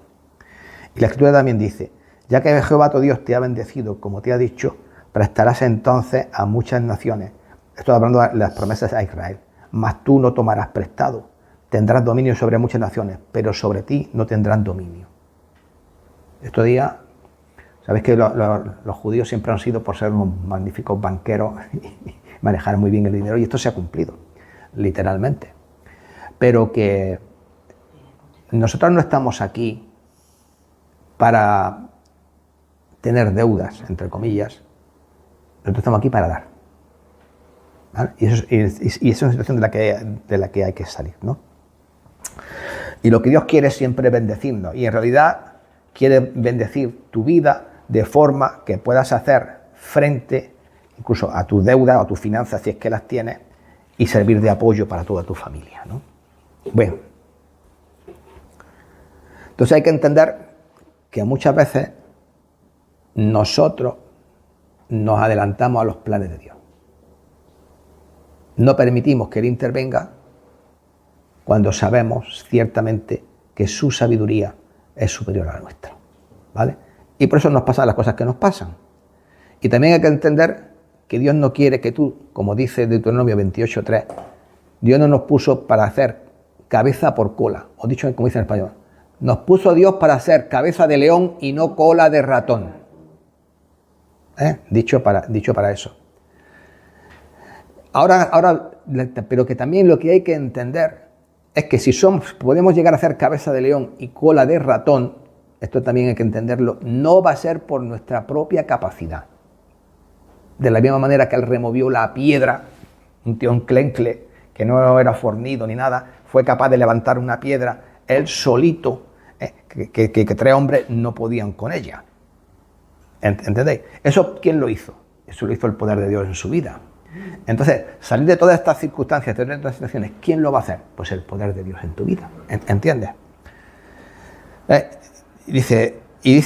Y la Escritura también dice, ya que Jehová tu Dios te ha bendecido, como te ha dicho, prestarás entonces a muchas naciones. Estoy hablando de las promesas a Israel. mas tú no tomarás prestado. Tendrás dominio sobre muchas naciones, pero sobre ti no tendrán dominio. Estos días, sabéis que los judíos siempre han sido por ser unos magníficos banqueros y manejar muy bien el dinero, y esto se ha cumplido, literalmente. Pero que nosotros no estamos aquí para tener deudas, entre comillas. Nosotros estamos aquí para dar. ¿Vale? Y eso es una situación de la que hay que salir, ¿no? Y lo que Dios quiere es siempre bendecirnos. Y en realidad quiere bendecir tu vida de forma que puedas hacer frente incluso a tus deudas o a tus finanzas, si es que las tienes, y servir de apoyo para toda tu familia, ¿no? Bueno. Entonces hay que entender que muchas veces nosotros nos adelantamos a los planes de Dios. No permitimos que Él intervenga cuando sabemos ciertamente que su sabiduría es superior a la nuestra, ¿vale? Y por eso nos pasan las cosas que nos pasan. Y también hay que entender que Dios no quiere que tú, como dice Deuteronomio 28:3, Dios no nos puso para hacer cabeza por cola, o dicho como dice en español, nos puso Dios para hacer cabeza de león y no cola de ratón. Dicho para eso. Ahora, pero que también lo que hay que entender es que si podemos llegar a hacer cabeza de león y cola de ratón, esto también hay que entenderlo, no va a ser por nuestra propia capacidad. De la misma manera que Él removió la piedra, un tío enclencle, que no era fornido ni nada, fue capaz de levantar una piedra, Él solito, que 3 hombres no podían con ella. ¿Entendéis? ¿Eso quién lo hizo? Eso lo hizo el poder de Dios en su vida. Entonces, salir de todas estas circunstancias, de todas estas situaciones, ¿quién lo va a hacer? Pues el poder de Dios en tu vida. ¿Entiendes? Dice,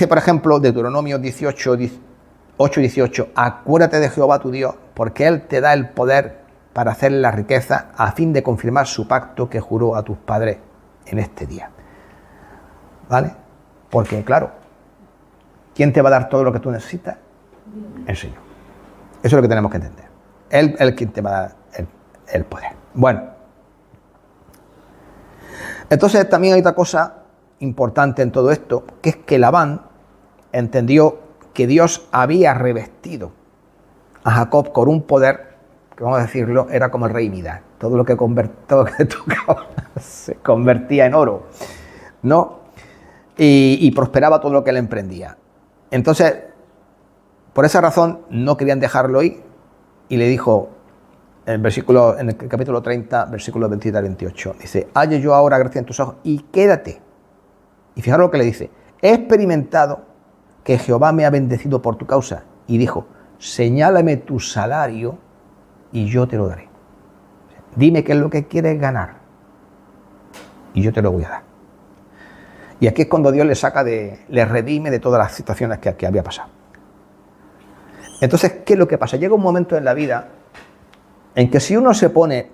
por ejemplo, Deuteronomio 8:18, acuérdate de Jehová tu Dios, porque Él te da el poder para hacer la riqueza a fin de confirmar su pacto que juró a tus padres en este día. ¿Vale? Porque, claro, ¿quién te va a dar todo lo que tú necesitas? El Señor. Eso es lo que tenemos que entender. Él quien te va a dar el poder. Bueno. Entonces también hay otra cosa importante en todo esto, que es que Labán entendió que Dios había revestido a Jacob con un poder, que vamos a decirlo, era como el rey Midas. Todo lo que tocaba se convertía en oro, ¿no? Y prosperaba todo lo que él emprendía. Entonces, por esa razón, no querían dejarlo ir y le dijo, en el capítulo 30, versículos 27 al 28, dice, halle yo ahora gracia en tus ojos y quédate. Y fijaros lo que le dice, he experimentado que Jehová me ha bendecido por tu causa. Y dijo, señálame tu salario y yo te lo daré. Dime qué es lo que quieres ganar y yo te lo voy a dar. Y aquí es cuando Dios le redime de todas las situaciones que había pasado. Entonces, ¿qué es lo que pasa? Llega un momento en la vida en que si uno se pone,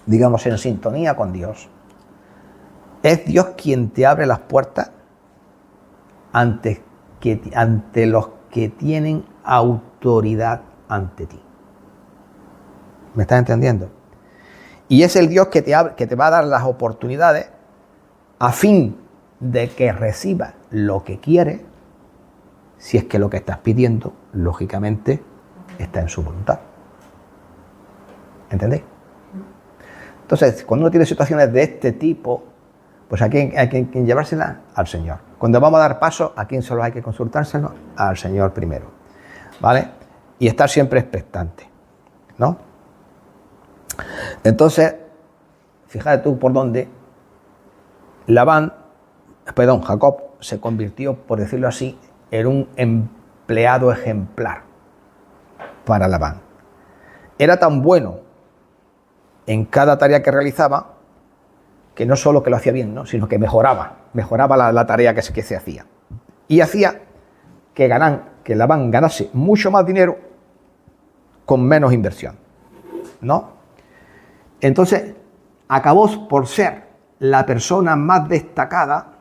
digamos, en sintonía con Dios, es Dios quien te abre las puertas ante los que tienen autoridad ante ti. ¿Me estás entendiendo? Y es el Dios que te va a dar las oportunidades a fin de que recibas lo que quieres, si es que lo que estás pidiendo, lógicamente, está en su voluntad. ¿Entendéis? Entonces, cuando uno tiene situaciones de este tipo, pues hay que llevárselas al Señor. Cuando vamos a dar pasos, ¿a quién solo hay que consultárselo? Al Señor primero. ¿Vale? Y estar siempre expectante, ¿no? Entonces, fíjate tú por dónde Jacob se convirtió, por decirlo así, en un empleado ejemplar para Labán. Era tan bueno en cada tarea que realizaba que no solo que lo hacía bien, ¿no? Sino que mejoraba la tarea que se hacía. Y hacía que Labán ganase mucho más dinero con menos inversión, ¿no? Entonces, acabó por ser la persona más destacada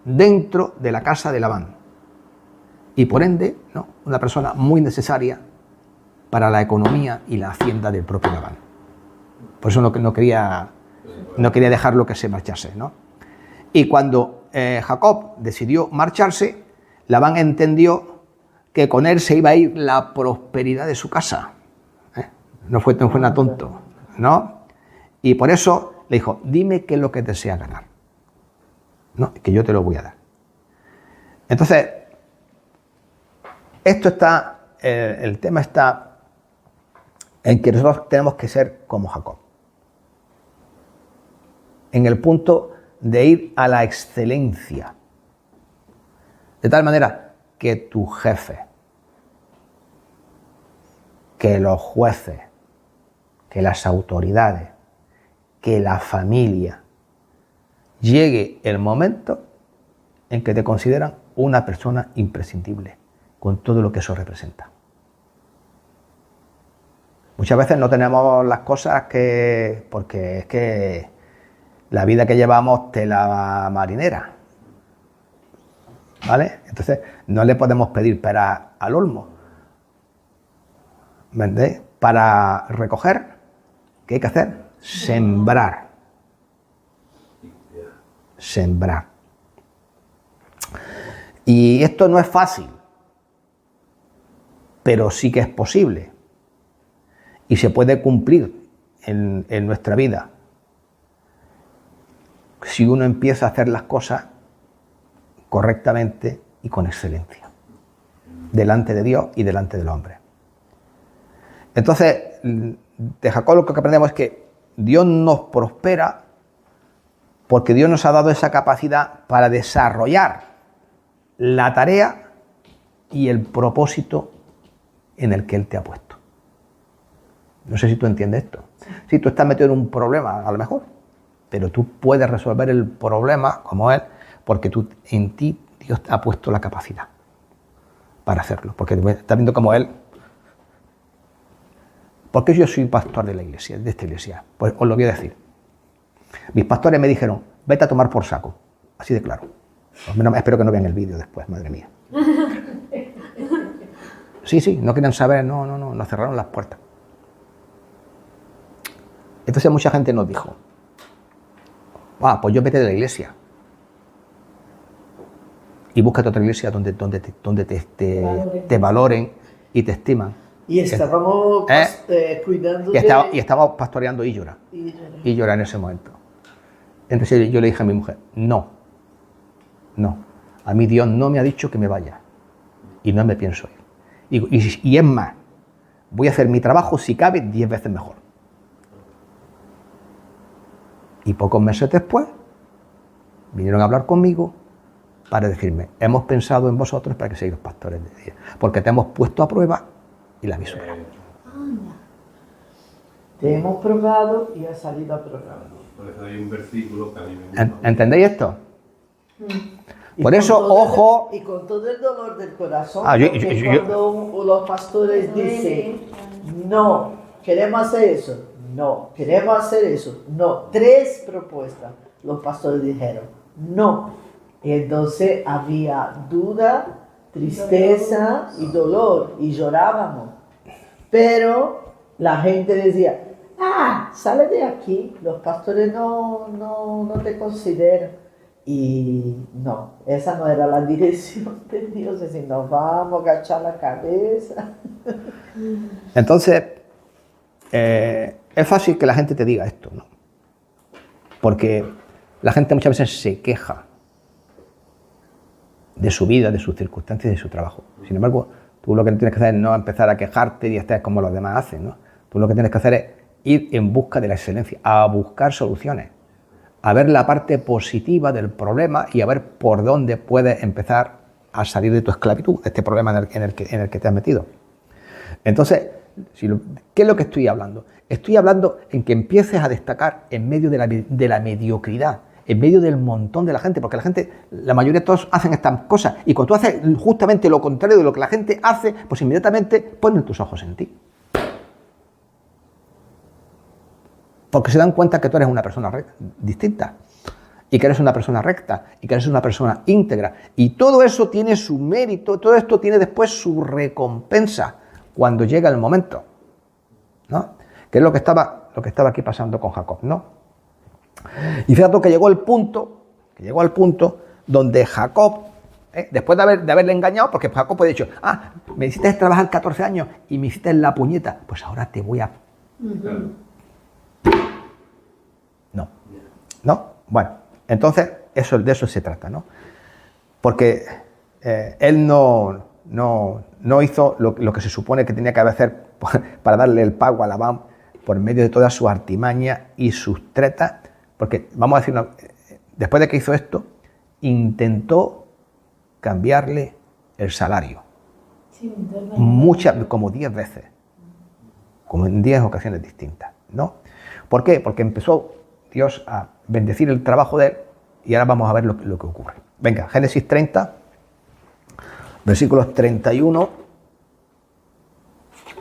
dentro de la casa de Labán. Y por ende, ¿no? Una persona muy necesaria para la economía y la hacienda del propio Labán. Por eso no quería dejarlo que se marchase, ¿no? Y cuando Jacob decidió marcharse, Labán entendió que con él se iba a ir la prosperidad de su casa. No fue nada tonto, ¿no? Y por eso le dijo, dime qué es lo que deseas ganar, ¿no? Que yo te lo voy a dar. Entonces, el tema está en que nosotros tenemos que ser como Jacob. En el punto de ir a la excelencia. De tal manera que tu jefe, que los jueces, que las autoridades, que la familia, llegue el momento en que te consideran una persona imprescindible, con todo lo que eso representa. Muchas veces no tenemos las cosas porque es que la vida que llevamos tela marinera, ¿vale? Entonces no le podemos pedir pera al olmo, ¿entendéis? Para recoger, ¿qué hay que hacer? Sembrar. Sembrar. Y esto no es fácil, pero sí que es posible y se puede cumplir en nuestra vida si uno empieza a hacer las cosas correctamente y con excelencia, delante de Dios y delante del hombre. Entonces, de Jacob lo que aprendemos es que Dios nos prospera porque Dios nos ha dado esa capacidad para desarrollar la tarea y el propósito en el que Él te ha puesto. No sé si tú entiendes esto. Si tú estás metido en un problema, a lo mejor, pero tú puedes resolver el problema como Él, porque en ti Dios ha puesto la capacidad para hacerlo. Porque estás viendo como Él. ¿Por qué yo soy pastor de la iglesia, de esta iglesia? Pues os lo voy a decir. Mis pastores me dijeron, vete a tomar por saco. Así de claro. Espero que no vean el vídeo después, madre mía. Sí, no querían saber, no, nos cerraron las puertas. Entonces mucha gente nos dijo, pues yo vete de la iglesia y búscate otra iglesia donde te valoren y te estiman. Y estábamos cuidando y estábamos pastoreando Íllora en ese momento. Entonces yo le dije a mi mujer, no, a mí Dios no me ha dicho que me vaya y no me pienso ir. Y es más, voy a hacer mi trabajo si cabe 10 veces mejor. Y pocos meses después vinieron a hablar conmigo para decirme, hemos pensado en vosotros para que seáis los pastores de Dios, porque te hemos puesto a prueba y la habéis superado. Te hemos probado y has salido a probar. Por eso hay un versículo que a mí me gusta. ¿Entendéis esto? Y Por con eso, todo ojo. Y con todo el dolor del corazón, yo- cuando los pastores dicen, no, queremos hacer eso, no, queremos hacer eso, no, 3 propuestas, los pastores dijeron, no. Y entonces había duda, tristeza y dolor, y llorábamos. Pero la gente decía, sale de aquí, los pastores no te consideran. Y no, esa no era la dirección de Dios, es decir, nos vamos a agachar la cabeza. Entonces, es fácil que la gente te diga esto, ¿no? Porque la gente muchas veces se queja de su vida, de sus circunstancias y de su trabajo. Sin embargo, tú lo que tienes que hacer es no empezar a quejarte y estar como los demás hacen, ¿no? Tú lo que tienes que hacer es ir en busca de la excelencia, a buscar soluciones, a ver la parte positiva del problema y a ver por dónde puedes empezar a salir de tu esclavitud, de este problema en el que te has metido. Entonces, ¿qué es lo que estoy hablando? Estoy hablando en que empieces a destacar en medio de la mediocridad, en medio del montón de la gente, porque la mayoría de todos hacen estas cosas, y cuando tú haces justamente lo contrario de lo que la gente hace, pues inmediatamente ponen tus ojos en ti. Porque se dan cuenta que tú eres una persona distinta, y que eres una persona recta, y que eres una persona íntegra, y todo eso tiene su mérito, todo esto tiene después su recompensa cuando llega el momento, ¿no? Que es lo que lo que estaba aquí pasando con Jacob, ¿no? Y fíjate que llegó al punto donde Jacob, después de haberle engañado, porque Jacob puede dicho, me hiciste trabajar 14 años y me hiciste la puñeta, pues ahora te voy a... No. Bueno, entonces de eso se trata, ¿no? Porque él no hizo lo que se supone que tenía que hacer para darle el pago a Labán por medio de todas sus artimañas y sus tretas, porque, vamos a decirlo, después de que hizo esto, intentó cambiarle el salario. Sí, Como 10 veces, como en 10 ocasiones distintas, ¿no? ¿Por qué? Porque empezó Dios a bendecir el trabajo de él y ahora vamos a ver lo que ocurre. Venga, Génesis 30, versículos 31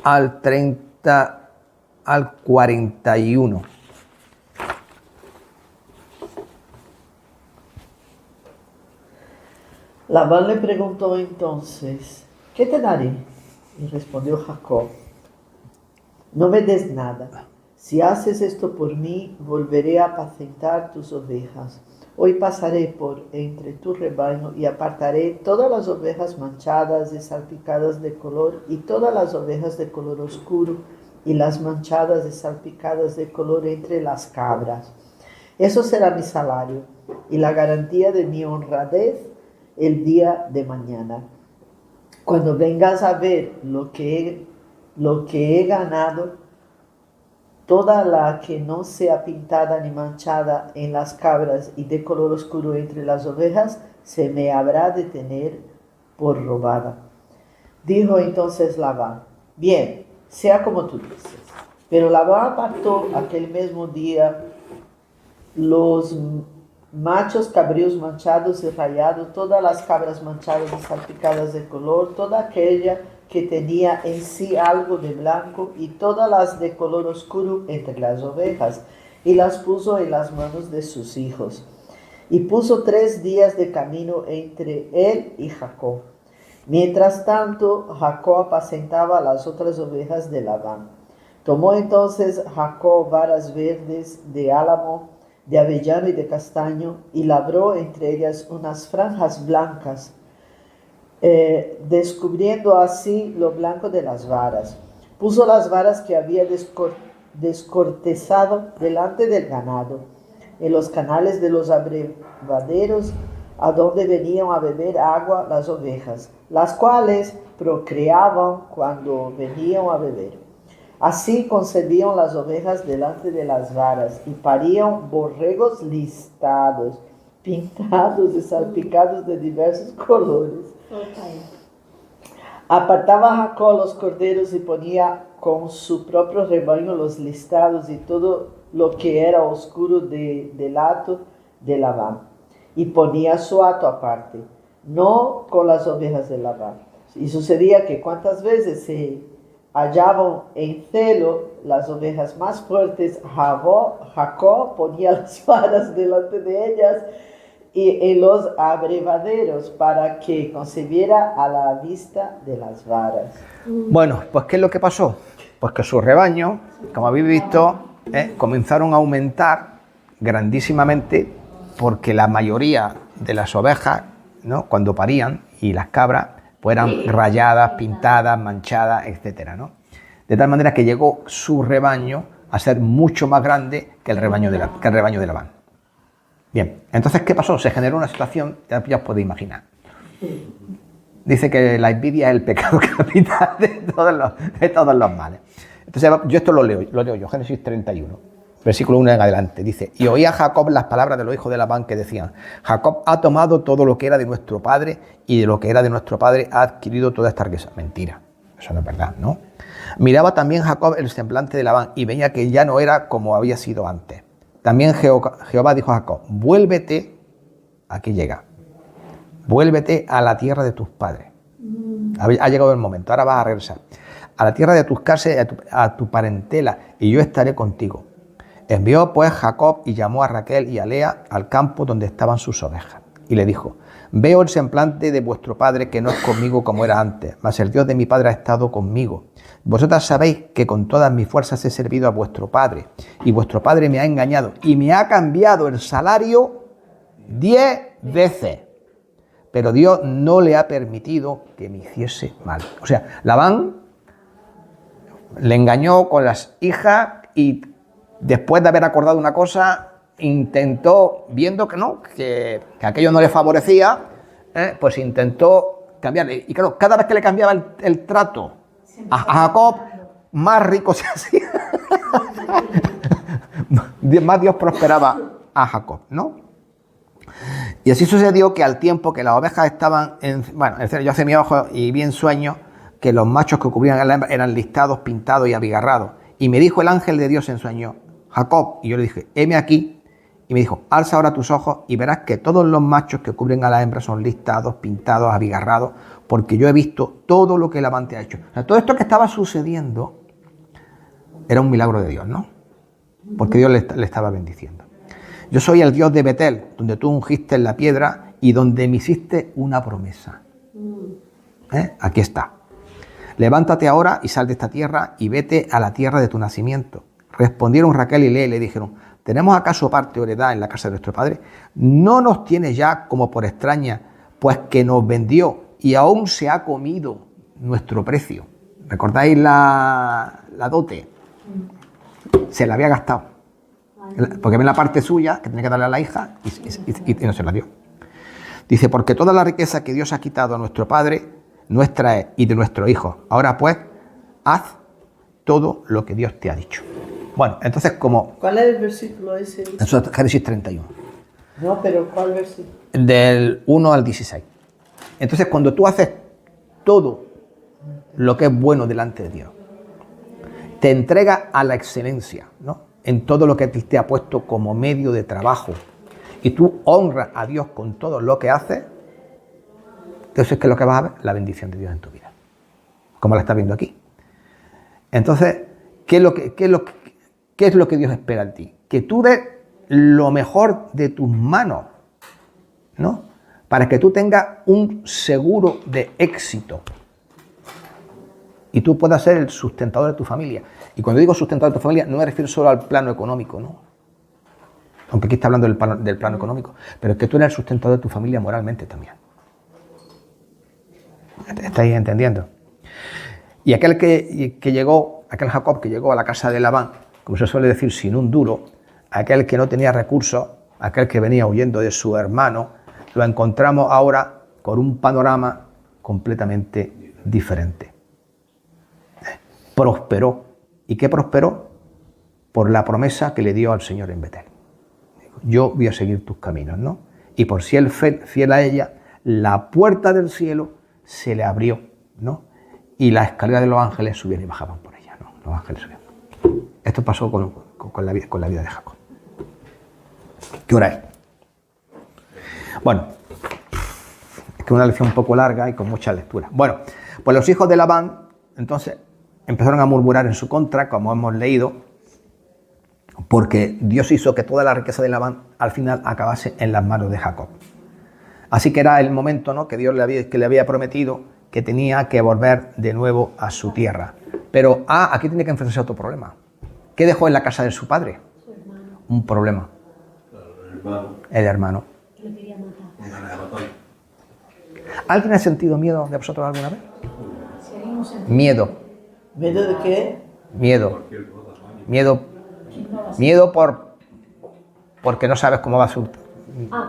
al 41. Labán le preguntó entonces, ¿qué te daré? Y respondió Jacob, no me des nada. Si haces esto por mí, volveré a apacentar tus ovejas. Hoy pasaré por entre tu rebaño y apartaré todas las ovejas manchadas y salpicadas de color y todas las ovejas de color oscuro y las manchadas y salpicadas de color entre las cabras. Eso será mi salario y la garantía de mi honradez el día de mañana. Cuando vengas a ver lo que he ganado, toda la que no sea pintada ni manchada en las cabras y de color oscuro entre las ovejas, se me habrá de tener por robada. Dijo entonces Labán, bien, sea como tú dices. Pero Labán apartó aquel mismo día los machos cabríos manchados y rayados, todas las cabras manchadas y salpicadas de color, toda aquella que tenía en sí algo de blanco y todas las de color oscuro entre las ovejas, y las puso en las manos de sus hijos. Y puso 3 días de camino entre él y Jacob. Mientras tanto, Jacob apacentaba las otras ovejas de Labán. Tomó entonces Jacob varas verdes de álamo, de avellano y de castaño, y labró entre ellas unas franjas blancas, descubriendo así lo blanco de las varas. Puso las varas que había descortezado delante del ganado, en los canales de los abrevaderos, a donde venían a beber agua las ovejas, las cuales procreaban cuando venían a beber. Así concebían las ovejas delante de las varas, y parían borregos listados, pintados y salpicados de diversos colores. Apartaba Jacob los corderos y ponía con su propio rebaño los listados y todo lo que era oscuro del hato de Labán, y ponía su hato aparte, no con las ovejas de Labán. Y sucedía que cuantas veces se hallaban en celo las ovejas más fuertes, Jacob ponía las varas delante de ellas y en los abrevaderos para que concibiera a la vista de las varas. Bueno, pues ¿qué es lo que pasó? Pues que su rebaño, como habéis visto, comenzaron a aumentar grandísimamente, porque la mayoría de las ovejas, ¿no?, cuando parían, y las cabras, pues eran rayadas, pintadas, manchadas, etcétera, ¿no? De tal manera que llegó su rebaño a ser mucho más grande que el rebaño de Labán. Bien, entonces, ¿qué pasó? Se generó una situación, ya os podéis imaginar. Dice que la envidia es el pecado capital de todos los males. Entonces, yo esto lo leo yo, Génesis 31, versículo 1 en adelante. Dice, y oía Jacob las palabras de los hijos de Labán que decían, Jacob ha tomado todo lo que era de nuestro padre, y de lo que era de nuestro padre ha adquirido toda esta riqueza. Mentira, eso no es verdad, ¿no? Miraba también Jacob el semblante de Labán y veía que ya no era como había sido antes. También Jehová dijo a Jacob, vuélvete, aquí llega, vuélvete a la tierra de tus padres. Ha llegado el momento, ahora vas a regresar. A la tierra de tus casas y a tu parentela, y yo estaré contigo. Envió pues Jacob y llamó a Raquel y a Lea al campo donde estaban sus ovejas. Y le dijo, Veo el semblante de vuestro padre que no es conmigo como era antes, mas el Dios de mi padre ha estado conmigo. Vosotras sabéis que con todas mis fuerzas he servido a vuestro padre, y vuestro padre me ha engañado y me ha cambiado el salario 10 veces. Pero Dios no le ha permitido que me hiciese mal. O sea, Labán le engañó con las hijas y después de haber acordado una cosa, intentó, viendo que no, que aquello no le favorecía, pues intentó cambiarle. Y claro, cada vez que le cambiaba el trato a Jacob, más rico se hacía. Más Dios prosperaba a Jacob, ¿no? Y así sucedió que al tiempo que las ovejas estaban yo hacía mi ojo y vi en sueño que los machos que cubrían a la hembra eran listados, pintados y abigarrados. Y me dijo el ángel de Dios en sueño, Jacob, y yo le dije, heme aquí. Y me dijo, alza ahora tus ojos y verás que todos los machos que cubren a la hembra son listados, pintados, abigarrados, porque yo he visto todo lo que Labán te ha hecho. O sea, todo esto que estaba sucediendo era un milagro de Dios, ¿no? Porque Dios le estaba bendiciendo. Yo soy el Dios de Betel, donde tú ungiste en la piedra y donde me hiciste una promesa. Aquí está. Levántate ahora y sal de esta tierra y vete a la tierra de tu nacimiento. Respondieron Raquel y Lea y le dijeron, ¿tenemos acaso parte o heredad en la casa de nuestro padre? ¿No nos tiene ya como por extraña, pues que nos vendió y aún se ha comido nuestro precio? ¿Recordáis la dote? Se la había gastado. Porque ven la parte suya que tenía que darle a la hija y no se la dio. Dice, porque toda la riqueza que Dios ha quitado a nuestro padre, nuestra es y de nuestro hijo. Ahora pues, haz todo lo que Dios te ha dicho. Bueno, entonces como... ¿Cuál es el versículo ese? Eso es Génesis 31. No, pero ¿cuál versículo? Del 1 al 16. Entonces cuando tú haces todo lo que es bueno delante de Dios, te entrega a la excelencia, ¿no? En todo lo que te ha puesto como medio de trabajo, y tú honras a Dios con todo lo que haces, entonces es que lo que vas a ver, la bendición de Dios en tu vida, como la estás viendo aquí. Entonces, ¿qué es lo que Dios espera de ti? Que tú des lo mejor de tus manos, ¿no? Para que tú tengas un seguro de éxito y tú puedas ser el sustentador de tu familia. Y cuando digo sustentador de tu familia, no me refiero solo al plano económico, ¿no? Aunque aquí está hablando del plano económico, pero es que tú eres el sustentador de tu familia moralmente también. ¿Estáis entendiendo? Y aquel aquel Jacob que llegó a la casa de Labán, como se suele decir, sin un duro, aquel que no tenía recursos, aquel que venía huyendo de su hermano, lo encontramos ahora con un panorama completamente diferente. Prosperó. ¿Y qué prosperó? Por la promesa que le dio al Señor en Betel. Yo voy a seguir tus caminos, ¿no? Y por si él fiel a ella, la puerta del cielo se le abrió, ¿no? Y la escalera de los ángeles subían y bajaban por ella, ¿no? Los ángeles subían. Esto pasó con la vida de Jacob. ¿Qué hora es? Bueno, es que es una lección un poco larga y con mucha lectura. Bueno, pues los hijos de Labán, entonces, empezaron a murmurar en su contra, como hemos leído, porque Dios hizo que toda la riqueza de Labán al final acabase en las manos de Jacob. Así que era el momento, ¿no?, que Dios le había prometido que tenía que volver de nuevo a su tierra. Pero aquí tiene que enfrentarse a otro problema. ¿Qué dejó en la casa de su padre? Un problema. El hermano. Lo quería matar. ¿Alguien ha sentido miedo de vosotros alguna vez? Miedo. ¿Miedo de qué? Miedo porque no sabes cómo va a ser,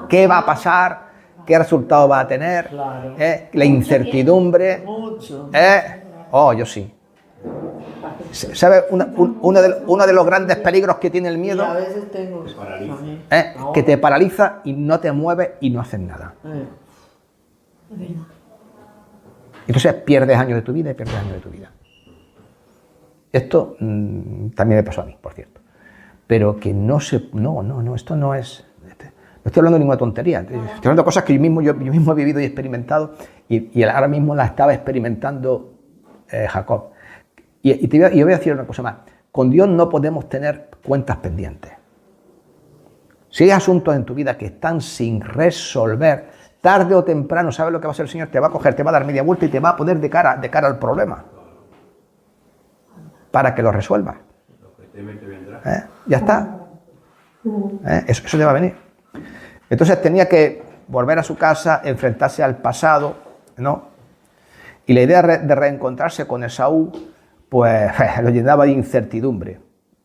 qué va a pasar, qué resultado va a tener, Claro. La incertidumbre. Mucho. Yo sí. ¿Sabes? Uno de los grandes peligros que tiene el Y miedo a veces tengo... que te paraliza y no te mueves y no haces nada. Es verdad. Entonces pierdes años de tu vida y pierdes años de tu vida. Esto también me pasó a mí, por cierto. Pero que no, esto no es... No estoy hablando de ninguna tontería. Estoy hablando de cosas que yo mismo he vivido y experimentado y ahora mismo las estaba experimentando Jacob. Y voy a decir una cosa más. Con Dios no podemos tener cuentas pendientes. Si hay asuntos en tu vida que están sin resolver, tarde o temprano, ¿sabes lo que va a hacer el Señor? Te va a coger, te va a dar media vuelta y te va a poner de cara al problema. Para que lo resuelvas. Ya está. Eso te va a venir. Entonces tenía que volver a su casa, enfrentarse al pasado, ¿no? Y la idea de reencontrarse con Esaú, pues lo llenaba de incertidumbre.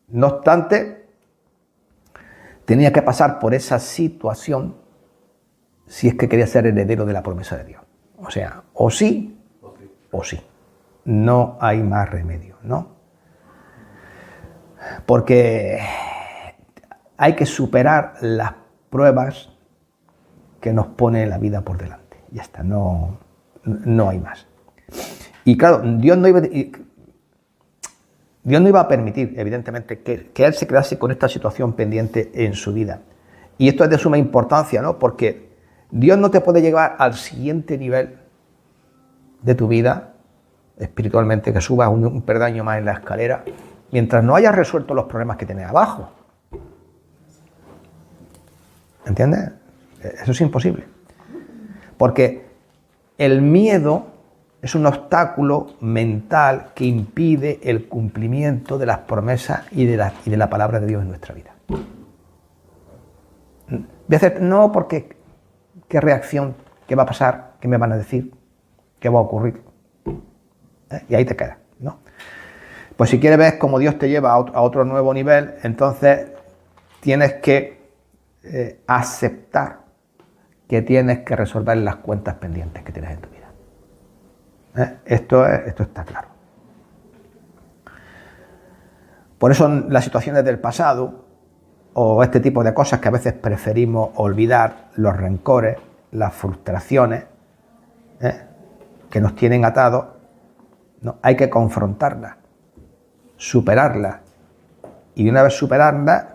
No obstante, tenía que pasar por esa situación si es que quería ser heredero de la promesa de Dios. O sea, o sí, o sí. No hay más remedio, ¿no? Porque hay que superar las pruebas que nos pone la vida por delante. Ya está, no hay más. Y claro, Dios no iba a permitir, evidentemente, que él se quedase con esta situación pendiente en su vida. Y esto es de suma importancia, ¿no? Porque Dios no te puede llevar al siguiente nivel de tu vida, espiritualmente, que subas un peldaño más en la escalera, mientras no hayas resuelto los problemas que tienes abajo. ¿Entiendes? Eso es imposible. Porque el miedo es un obstáculo mental que impide el cumplimiento de las promesas y de la palabra de Dios en nuestra vida. Voy a hacer, no porque, ¿qué reacción? ¿Qué va a pasar? ¿Qué me van a decir? ¿Qué va a ocurrir? Y ahí te quedas, ¿no? Pues si quieres ver cómo Dios te lleva a otro nuevo nivel, entonces tienes que aceptar que tienes que resolver las cuentas pendientes que tienes en tu vida. Esto está claro. Por eso las situaciones del pasado o este tipo de cosas que a veces preferimos olvidar, los rencores, las frustraciones que nos tienen atados, ¿no? Hay que confrontarlas, superarlas y una vez superarlas,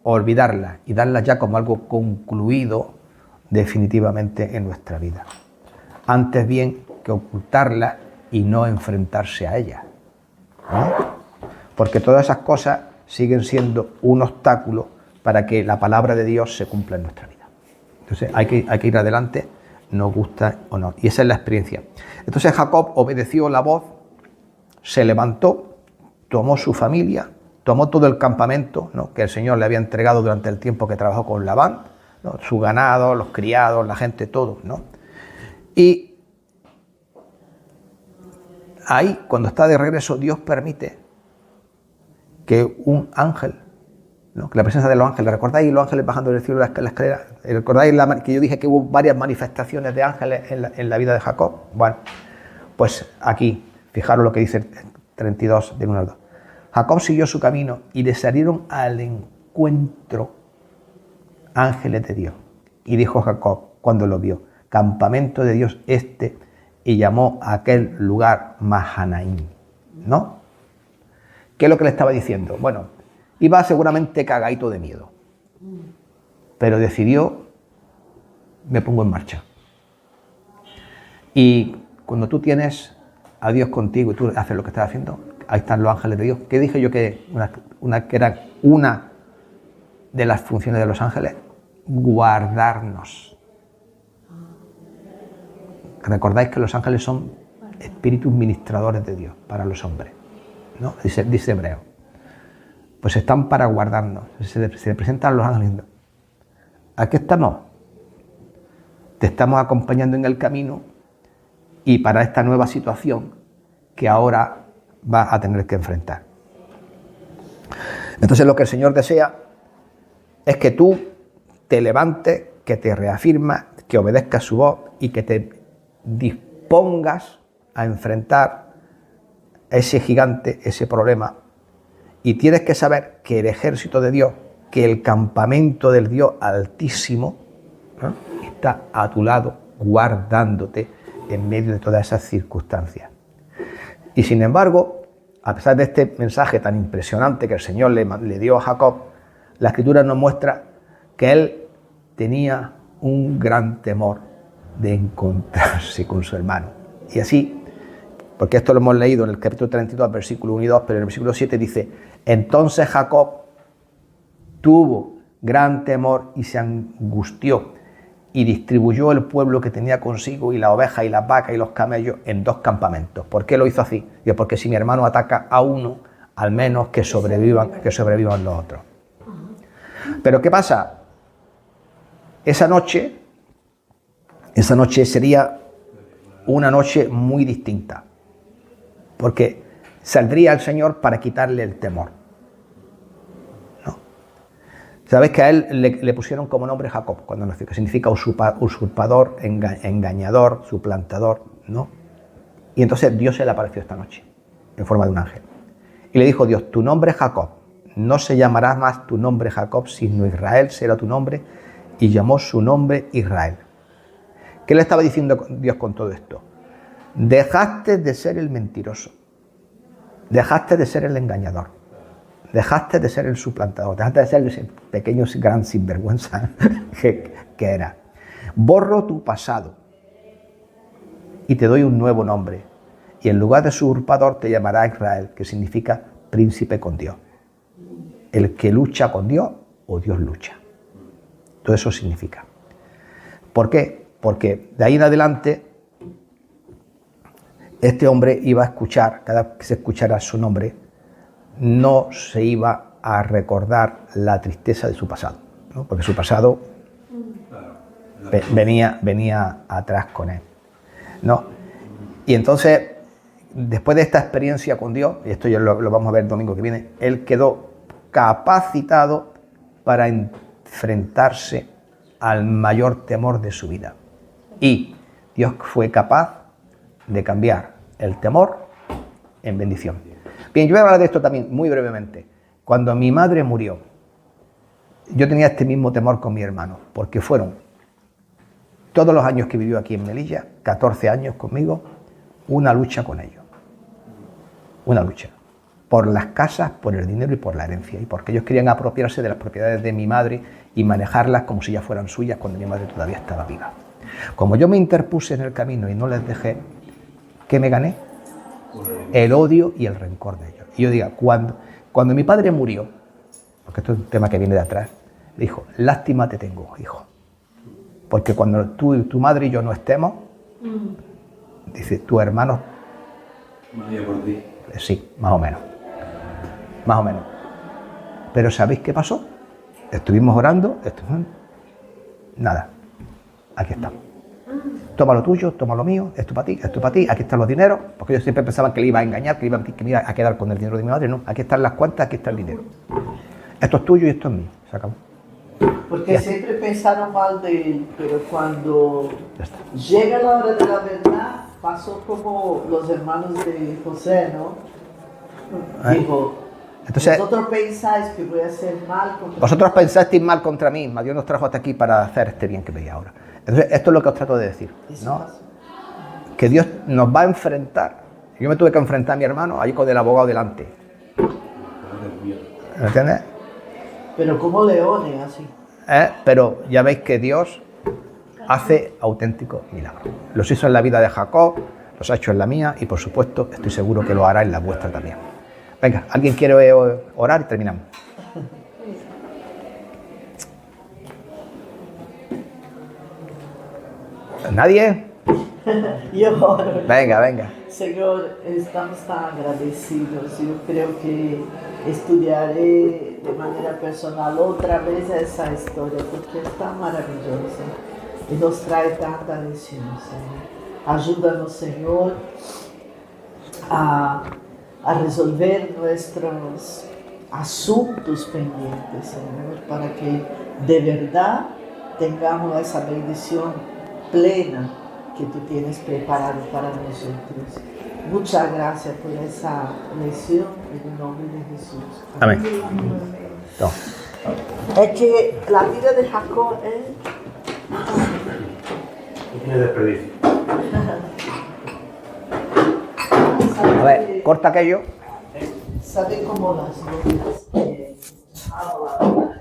olvidarlas y darlas ya como algo concluido definitivamente en nuestra vida. Antes bien que ocultarlas y no enfrentarse a ellas, ¿no? Porque todas esas cosas siguen siendo un obstáculo para que la palabra de Dios se cumpla en nuestra vida. Entonces hay que ir adelante, nos gusta o no. Y esa es la experiencia. Entonces Jacob obedeció la voz, se levantó, tomó su familia, tomó todo el campamento, ¿no?, que el Señor le había entregado durante el tiempo que trabajó con Labán, ¿no?, su ganado, los criados, la gente, todo, ¿no? Y ahí, cuando está de regreso, Dios permite que un ángel, ¿no?, que la presencia de los ángeles, ¿recordáis los ángeles bajando del cielo la escalera? ¿Recordáis que yo dije que hubo varias manifestaciones de ángeles en la vida de Jacob? Bueno, pues aquí, fijaros lo que dice el 32 del 1 al 2. Jacob siguió su camino y le salieron al encuentro ángeles de Dios. Y dijo Jacob, cuando lo vio, campamento de Dios este, y llamó a aquel lugar Mahanaim, ¿no? ¿Qué es lo que le estaba diciendo? Bueno, iba seguramente cagadito de miedo, pero decidió, me pongo en marcha. Y cuando tú tienes a Dios contigo y tú haces lo que estás haciendo, ahí están los ángeles de Dios. ¿Qué dije yo que era una de las funciones de los ángeles? Guardarnos. Recordáis que los ángeles son espíritus ministradores de Dios para los hombres, ¿no? Dice Hebreo. Pues están para guardarnos. Se le presentan los ángeles. Aquí estamos. Te estamos acompañando en el camino y para esta nueva situación que ahora vas a tener que enfrentar. Entonces lo que el Señor desea es que tú te levantes, que te reafirmas, que obedezcas su voz y que te dispongas a enfrentar ese gigante, ese problema. Y tienes que saber que el ejército de Dios, que el campamento del Dios Altísimo, ¿no?, está a tu lado, guardándote en medio de todas esas circunstancias. Y sin embargo, a pesar de este mensaje tan impresionante que el Señor le dio a Jacob, la Escritura nos muestra que él tenía un gran temor de encontrarse con su hermano. Y así, porque esto lo hemos leído en el capítulo 32, versículo 1 y 2, pero en el versículo 7 dice, entonces Jacob tuvo gran temor y se angustió y distribuyó el pueblo que tenía consigo y las ovejas y las vacas y los camellos en 2 campamentos. ¿Por qué lo hizo así? Digo, porque si mi hermano ataca a uno, al menos que sobrevivan los otros. Pero ¿qué pasa? Esa noche sería una noche muy distinta, porque saldría el Señor para quitarle el temor. ¿No? Sabéis que a él le pusieron como nombre Jacob cuando nació, que significa usurpador, engañador, suplantador, ¿no? Y entonces Dios se le apareció esta noche en forma de un ángel y le dijo Dios: tu nombre es Jacob, no se llamará más tu nombre Jacob, sino Israel será tu nombre, y llamó su nombre Israel. ¿Qué le estaba diciendo Dios con todo esto? Dejaste de ser el mentiroso, dejaste de ser el engañador, dejaste de ser el suplantador, dejaste de ser ese pequeño gran sinvergüenza que era. Borro tu pasado y te doy un nuevo nombre, y en lugar de usurpador te llamará Israel, que significa príncipe con Dios. El que lucha con Dios o Dios lucha. Todo eso significa. ¿Por qué? Porque de ahí en adelante este hombre iba a escuchar, cada vez que se escuchara su nombre, no se iba a recordar la tristeza de su pasado, ¿no? Porque su pasado venía atrás con él, ¿no? Y entonces, después de esta experiencia con Dios, y esto ya lo vamos a ver el domingo que viene, él quedó capacitado para enfrentarse al mayor temor de su vida. Y Dios fue capaz de cambiar el temor en bendición. Bien, yo voy a hablar de esto también muy brevemente. Cuando mi madre murió, yo tenía este mismo temor con mi hermano, porque fueron todos los años que vivió aquí en Melilla, 14 años conmigo, una lucha con ellos. Una lucha. Por las casas, por el dinero y por la herencia. Y porque ellos querían apropiarse de las propiedades de mi madre y manejarlas como si ya fueran suyas cuando mi madre todavía estaba viva. Como yo me interpuse en el camino y no les dejé, ¿qué me gané? El odio y el rencor de ellos. Y yo digo, cuando mi padre murió, porque esto es un tema que viene de atrás, le dijo: lástima te tengo, hijo. Porque cuando tu madre y yo no estemos, dice, tu hermano... por ti. Sí, más o menos. Más o menos. Pero ¿sabéis qué pasó? Estuvimos orando, nada. Aquí estamos. Toma lo tuyo, toma lo mío, esto para ti, aquí están los dineros, porque ellos siempre pensaban que le iba a engañar, que me iba a quedar con el dinero de mi madre. No, aquí están las cuentas, aquí está el dinero. Esto es tuyo y esto es mío. Se acabó. Porque siempre pensaron mal de él, pero cuando llega la hora de la verdad, pasó como los hermanos de José, ¿no? Dijo, entonces, vosotros pensáis que voy a hacer mal contra vosotros pensasteis mal contra mí, mas Dios nos trajo hasta aquí para hacer este bien que veis ahora. Entonces, esto es lo que os trato de decir, ¿no? Que Dios nos va a enfrentar. Yo me tuve que enfrentar a mi hermano ahí con el abogado delante. ¿Me entiendes? Pero como leones, así. Pero ya veis que Dios hace auténticos milagros. Los hizo en la vida de Jacob, los ha hecho en la mía y por supuesto estoy seguro que lo hará en la vuestra también. Venga, ¿alguien quiere orar y terminamos? ¿Nadie? Yo oro. Venga. Señor, estamos tan agradecidos. Yo creo que estudiaré de manera personal otra vez esa historia porque es tan maravillosa y nos trae tanta lección, Señor. Ayúdanos, Señor, a resolver nuestros asuntos pendientes, Señor, para que de verdad tengamos esa bendición plena que tú tienes preparado para nosotros. Muchas gracias por esa lección en el nombre de Jesús. Amén. No. Es que la vida de Jacob es... No tiene desperdicio. A ver, corta aquello. ¿Sabe cómo las novias hablan?